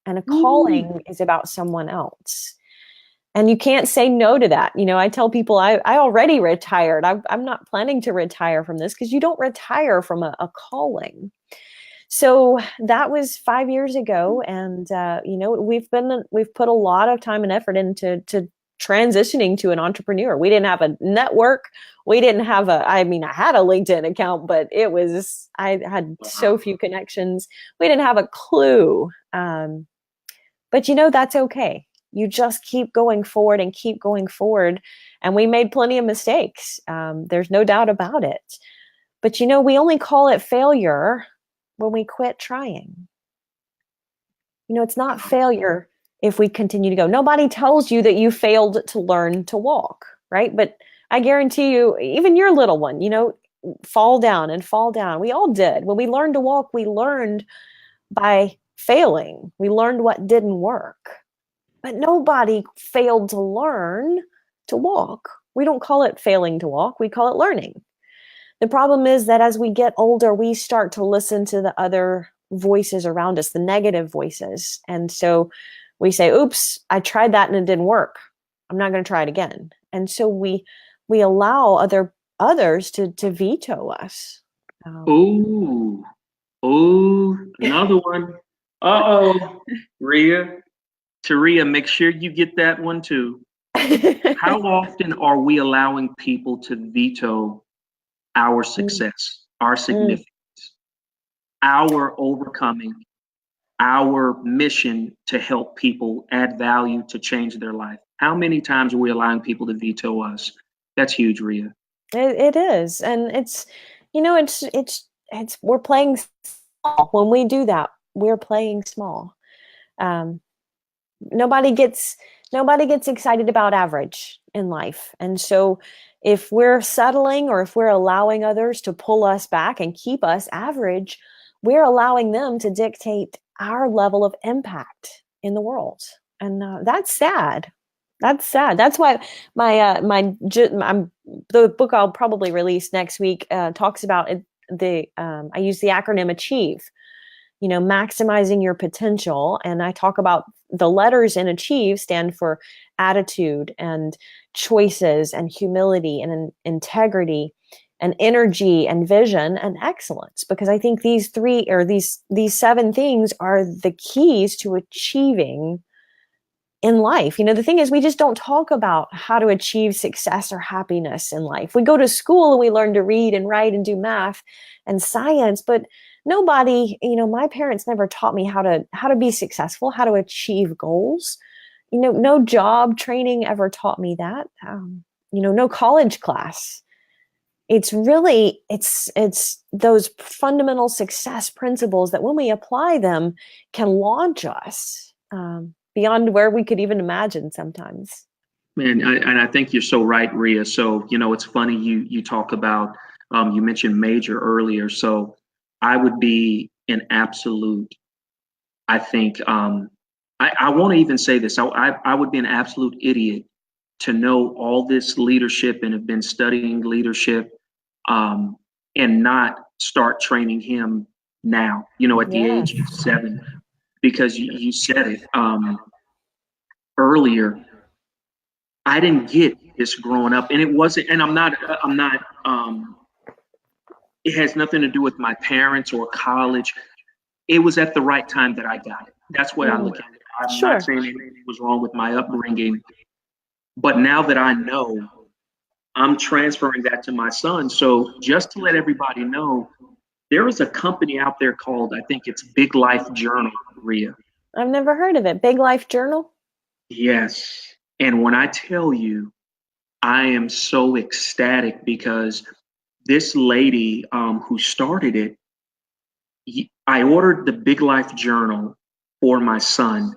and a calling is about someone else. And you can't say no to that. I tell people I already retired. I'm not planning to retire from this, because you don't retire from a calling. So that was 5 years ago. And, we've put a lot of time and effort into transitioning to an entrepreneur. We didn't have a network. We didn't have I had a LinkedIn account, but I had so few connections. We didn't have a clue. But that's okay. You just keep going forward and keep going forward. And we made plenty of mistakes. There's no doubt about it. But, we only call it failure when we quit trying. It's not failure if we continue to go. Nobody tells you that you failed to learn to walk, right? But I guarantee you, even your little one, fall down and fall down. We all did. When we learned to walk, we learned by failing. We learned what didn't work. But nobody failed to learn to walk. We don't call it failing to walk. We call it learning. The problem is that as we get older, we start to listen to the other voices around us, the negative voices. And so we say, oops, I tried that and it didn't work. I'm not going to try it again. And so we allow others to veto us. Ooh, another one. Uh-oh, Ria. Taria, make sure you get that one too. How often are we allowing people to veto our success, our significance, our overcoming, our mission to help people add value to change their life? How many times are we allowing people to veto us? That's huge, Ria. It is. And it's we're playing small. When we do that, we're playing small. Nobody gets excited about average in life. And so if we're settling, or if we're allowing others to pull us back and keep us average, we're allowing them to dictate our level of impact in the world. And that's sad. That's sad. That's why the book I'll probably release next week talks about I use the acronym ACHIEVE, maximizing your potential. And I talk about the letters in ACHIEVE stand for attitude and choices and humility and integrity and energy and vision and excellence, because I think these these 7 things are the keys to achieving in life. The thing is, we just don't talk about how to achieve success or happiness in life. We go to school and we learn to read and write and do math and science, but nobody, my parents never taught me how to be successful, how to achieve goals. No job training ever taught me that. No college class. It's really, it's those fundamental success principles that when we apply them can launch us beyond where we could even imagine sometimes. Man, and I think you're so right, Ria. So, it's funny you talk about, you mentioned major earlier. So I would be an absolute, I think, I won't even say this. I would be an absolute idiot to know all this leadership and have been studying leadership and not start training him now, at the age of 7, because you said it earlier. I didn't get this growing up, and it wasn't, and I'm not, it has nothing to do with my parents or college. It was at the right time that I got it. That's what I look at it. I'm not saying anything was wrong with my upbringing, but now that I know, I'm transferring that to my son. So just to let everybody know, there is a company out there called, I think it's Big Life Journal, Ria. I've never heard of it. Big Life Journal? Yes. And when I tell you, I am so ecstatic because this lady who started it, I ordered the Big Life Journal for my son,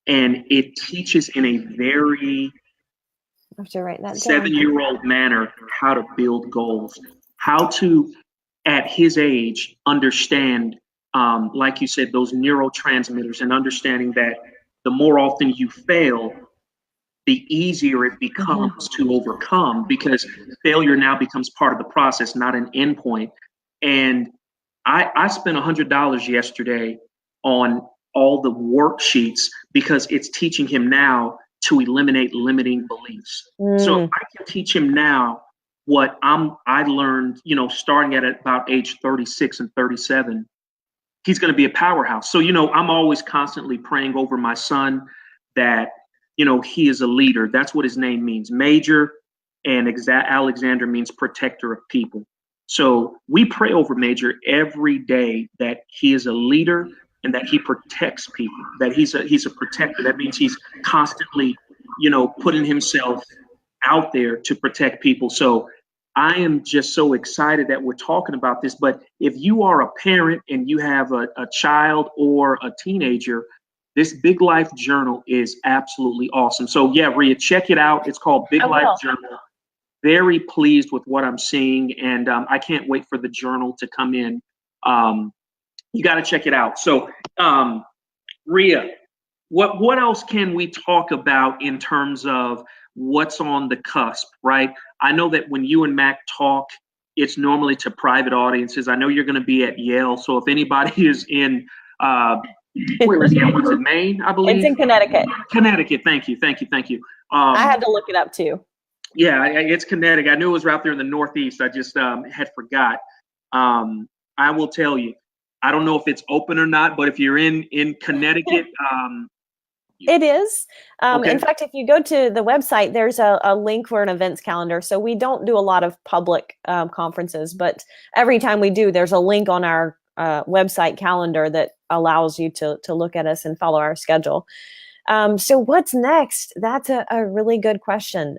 and it teaches in a very I have to write that down. 7-year-old manner how to build goals, how to, at his age, understand, like you said, those neurotransmitters, and understanding that the more often you fail, the easier it becomes to overcome, because failure now becomes part of the process, not an endpoint. And I spent $100 yesterday on all the worksheets because it's teaching him now to eliminate limiting beliefs. So if I can teach him now what I learned, starting at about age 36 and 37, he's going to be a powerhouse. So, I'm always constantly praying over my son that, he is a leader. That's what his name means. Major, and Alexander means protector of people. So we pray over Major every day that he is a leader and that he protects people, that he's a protector. That means he's constantly, putting himself out there to protect people. So I am just so excited that we're talking about this. But if you are a parent and you have a child or a teenager, this Big Life Journal is absolutely awesome. So yeah, Ria, check it out. It's called Big Life Journal. Very pleased with what I'm seeing, and I can't wait for the journal to come in. You got to check it out. So, Ria, what else can we talk about in terms of what's on the cusp, right? I know that when you and Mack talk, it's normally to private audiences. I know you're going to be at Yale, so if anybody is in where is Yale? What's it, Maine, I believe? It's in Connecticut. Connecticut. Thank you. I had to look it up too. Yeah, it's Connecticut. I knew it was out there in the Northeast. I just had forgot. I will tell you, I don't know if it's open or not, but if you're in Connecticut, it is. Okay. In fact, if you go to the website, there's a link for an events calendar. So we don't do a lot of public conferences, but every time we do, there's a link on our website calendar that allows you to look at us and follow our schedule. So what's next? That's a really good question.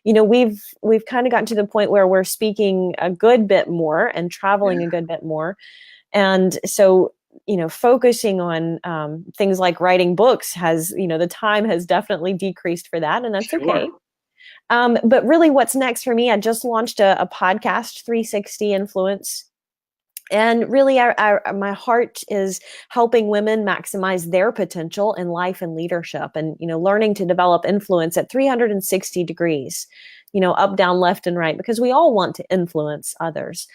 We've kind of gotten to the point where we're speaking a good bit more and traveling a good bit more. And so, focusing on things like writing books has, the time has definitely decreased for that, and that's okay. But really what's next for me, I just launched a podcast, 360 Influence. And really, my heart is helping women maximize their potential in life and leadership, and learning to develop influence at 360 degrees, up, down, left, and right, because we all want to influence others.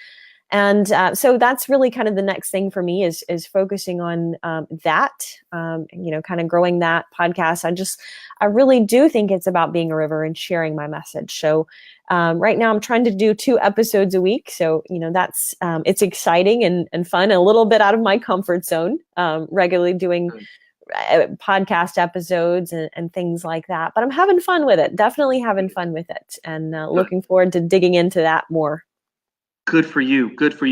And so that's really kind of the next thing for me is focusing on that, kind of growing that podcast. I really do think it's about being a river and sharing my message. So right now I'm trying to do 2 episodes a week. So, that's, it's exciting and fun, a little bit out of my comfort zone, regularly doing podcast episodes and things like that. But I'm having fun with it, definitely having fun with it, and looking forward to digging into that more. Good for you.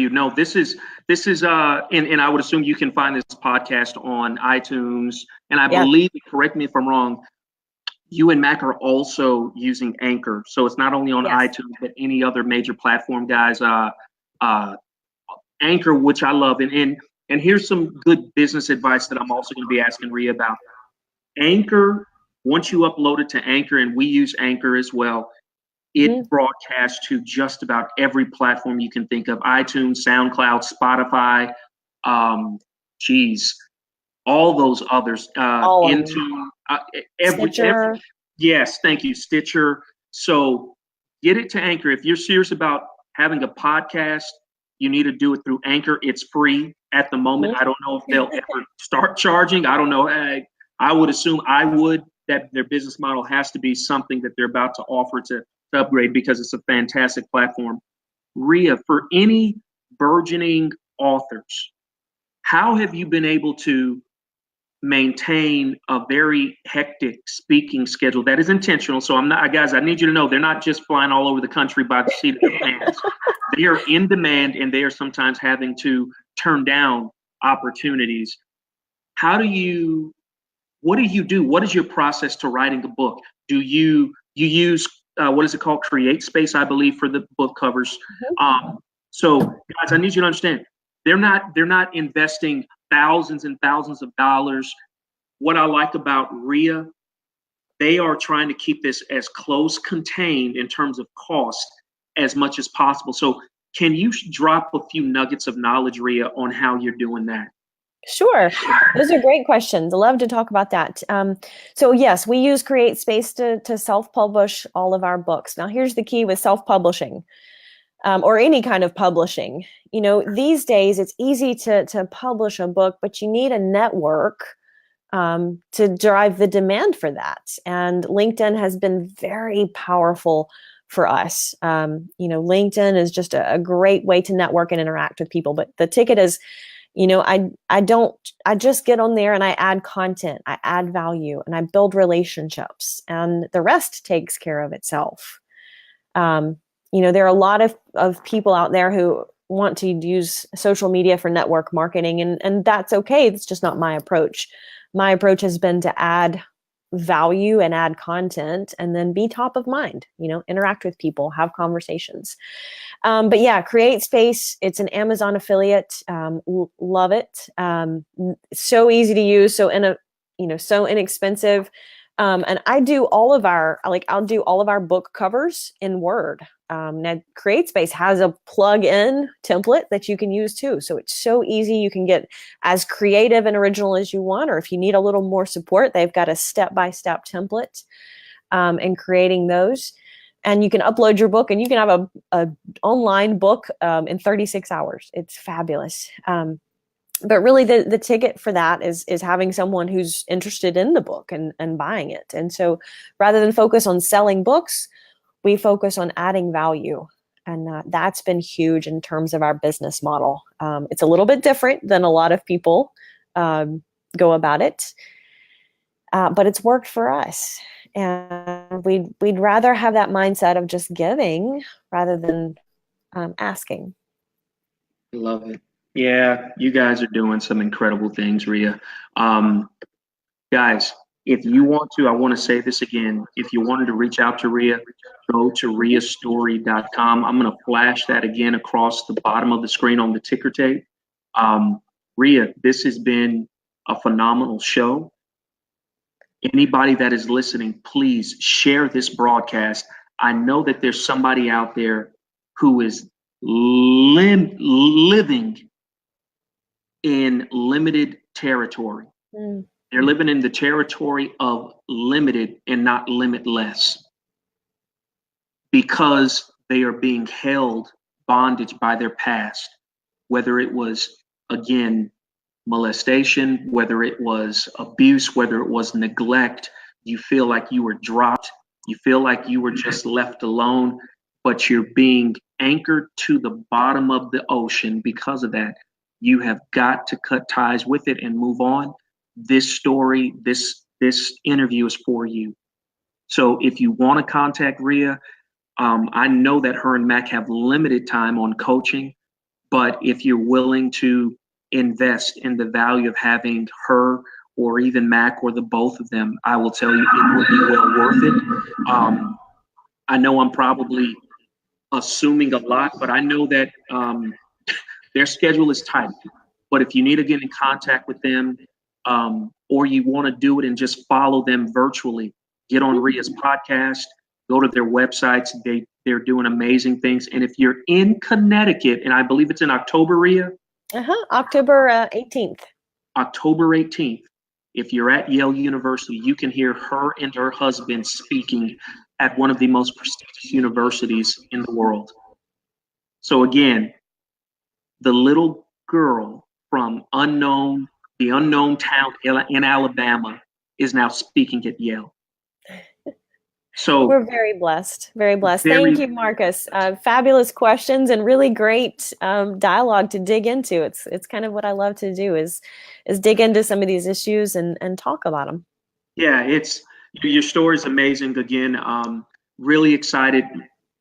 No, this is and I would assume you can find this podcast on iTunes. And I believe, correct me if I'm wrong, you and Mack are also using Anchor. So it's not only on iTunes, but any other major platform, guys. Anchor, which I love. And here's some good business advice that I'm also going to be asking Ria about. Anchor, once you upload it to Anchor, and we use Anchor as well, it broadcasts to just about every platform you can think of: iTunes, SoundCloud, Spotify, all those others. Stitcher. Yes, thank you, Stitcher. So get it to Anchor. If you're serious about having a podcast, you need to do it through Anchor. It's free at the moment. I don't know if they'll ever start charging. I don't know. I would assume that their business model has to be something that they're about to offer to upgrade, because it's a fantastic platform. Ria, for any burgeoning authors, how have you been able to maintain a very hectic speaking schedule that is intentional? So guys, I need you to know they're not just flying all over the country by the seat of their pants. They are in demand, and they are sometimes having to turn down opportunities. what do you do? What is your process to writing a book? Do you use what is it called? Create Space, I believe, for the book covers. So guys, I need you to understand, they're not investing thousands and thousands of dollars. What I like about Ria, they are trying to keep this as close contained in terms of cost as much as possible. So can you drop a few nuggets of knowledge, Ria, on how you're doing that? Sure. Those are great questions. I love to talk about that. So yes, we use Create Space to self-publish all of our books. Now, here's the key with self-publishing, or any kind of publishing. You know, these days it's easy to publish a book, but you need a network to drive the demand for that. And LinkedIn has been very powerful for us. You know, LinkedIn is just a great way to network and interact with people. But the ticket is, you know, I just get on there and I add content, I add value, and I build relationships, and the rest takes care of itself. You know, there are a lot of people out there who want to use social media for network marketing, and that's okay. It's just not my approach. My approach has been to add value and add content, and then be top of mind, you know, interact with people, have conversations. But yeah, Create Space, it's an Amazon affiliate. Love it. So easy to use, so so inexpensive. And I'll do all of our book covers in Word. Now Create Space has a plug-in template that you can use too. So it's so easy. You can get as creative and original as you want, or if you need a little more support, they've got a step-by-step template in creating those. And you can upload your book and you can have a online book in 36 hours. It's fabulous. But really the ticket for that is having someone who's interested in the book and buying it. And so rather than focus on selling books, we focus on adding value. And that's been huge in terms of our business model. It's a little bit different than a lot of people go about it, but it's worked for us. And we'd rather have that mindset of just giving rather than asking. Love it. Yeah, you guys are doing some incredible things, Ria. Guys, if you want to, I want to say this again. If you wanted to reach out to Ria, go to riastory.com. I'm going to flash that again across the bottom of the screen on the ticker tape. Ria, this has been a phenomenal show. Anybody that is listening, please share this broadcast. I know that there's somebody out there who is living in limited territory. They're living in the territory of limited and not limitless, because they are being held bondage by their past, whether it was, again, molestation, whether it was abuse, whether it was neglect. You feel like you were dropped. You feel like you were just left alone, but you're being anchored to the bottom of the ocean because of that. You have got to cut ties with it and move on. This story, this interview is for you. So if you want to contact Ria, I know that her and Mack have limited time on coaching, but if you're willing to invest in the value of having her or even Mack or the both of them, I will tell you it will be well worth it. I know I'm probably assuming a lot, but I know that their schedule is tight. But if you need to get in contact with them, or you want to do it and just follow them virtually, get on Ria's podcast, go to their websites. They're doing amazing things. And if you're in Connecticut, and I believe it's in October, Ria? October 18th. October 18th. If you're at Yale University, you can hear her and her husband speaking at one of the most prestigious universities in the world. So again, the little girl from the unknown town in Alabama is now speaking at Yale. So we're very blessed, very blessed. Thank you, Marcus. Fabulous questions and really great dialogue to dig into. It's kind of what I love to do is dig into some of these issues and talk about them. Yeah, your story is amazing. Again, really excited.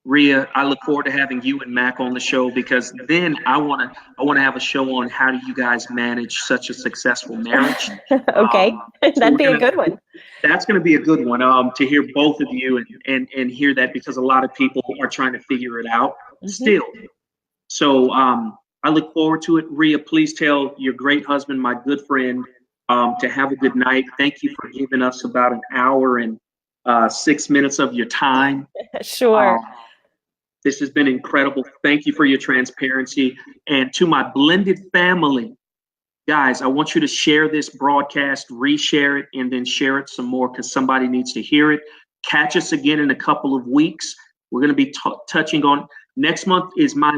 Ria, I look forward to having you and Mack on the show, because then I wanna have a show on how do you guys manage such a successful marriage. Okay, So that'd be a good one. That's going to be a good one, to hear both of you and hear that, because a lot of people are trying to figure it out still. So I look forward to it. Ria, please tell your great husband, my good friend, to have a good night. Thank you for giving us about an hour and 6 minutes of your time. Sure. This has been incredible. Thank you for your transparency. And to my blended family, guys, I want you to share this broadcast, reshare it, and then share it some more, because somebody needs to hear it. Catch us again in a couple of weeks. We're going to be touching on, next month is my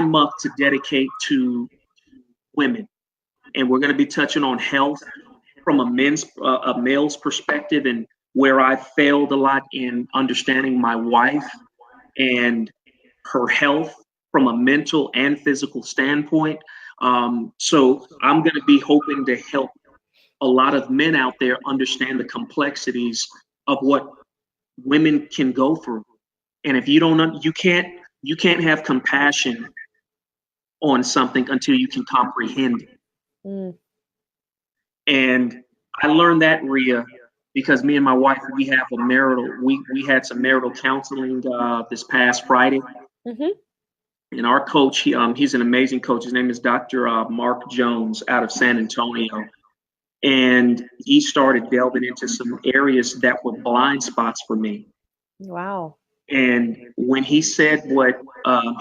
month to dedicate to women. And we're going to be touching on health from a male's perspective, and where I failed a lot in understanding my wife and her health from a mental and physical standpoint. So I'm going to be hoping to help a lot of men out there understand the complexities of what women can go through. And if you don't, you can't have compassion on something until you can comprehend it. And I learned that, Ria, because me and my wife, we had some marital counseling this past Friday. And our coach, he's an amazing coach. His name is Dr. Mark Jones out of San Antonio. And he started delving into some areas that were blind spots for me. Wow. And when he said what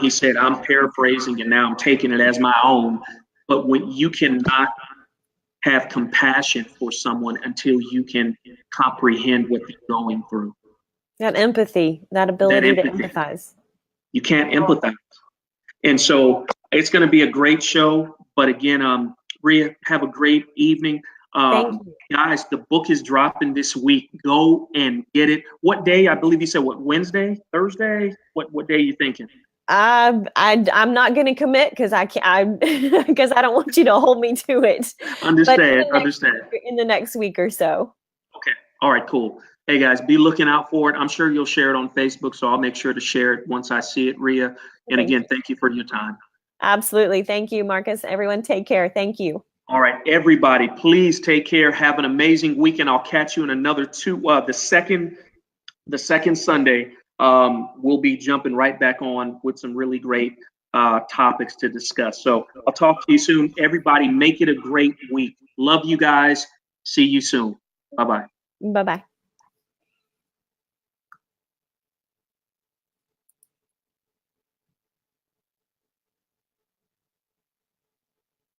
he said, I'm paraphrasing and now I'm taking it as my own, but when you cannot have compassion for someone until you can comprehend what they're going through. That empathy, that ability to empathize. You can't empathize. And so it's going to be a great show. But again, Ria, have a great evening. Thank you. Guys, the book is dropping this week. Go and get it. What day? I believe you said, what, Wednesday, Thursday? What day are you thinking? I'm not going to commit because I don't want you to hold me to it. Understand. In the next week or so. Okay. All right, cool. Hey guys, be looking out for it. I'm sure you'll share it on Facebook, so I'll make sure to share it once I see it, Ria. And again, thank you for your time. Absolutely. Thank you, Marcus. Everyone take care. Thank you. All right, everybody, please take care. Have an amazing weekend. I'll catch you in another the second Sunday. We'll be jumping right back on with some really great topics to discuss. So I'll talk to you soon. Everybody, make it a great week. Love you guys. See you soon. Bye-bye. Bye-bye.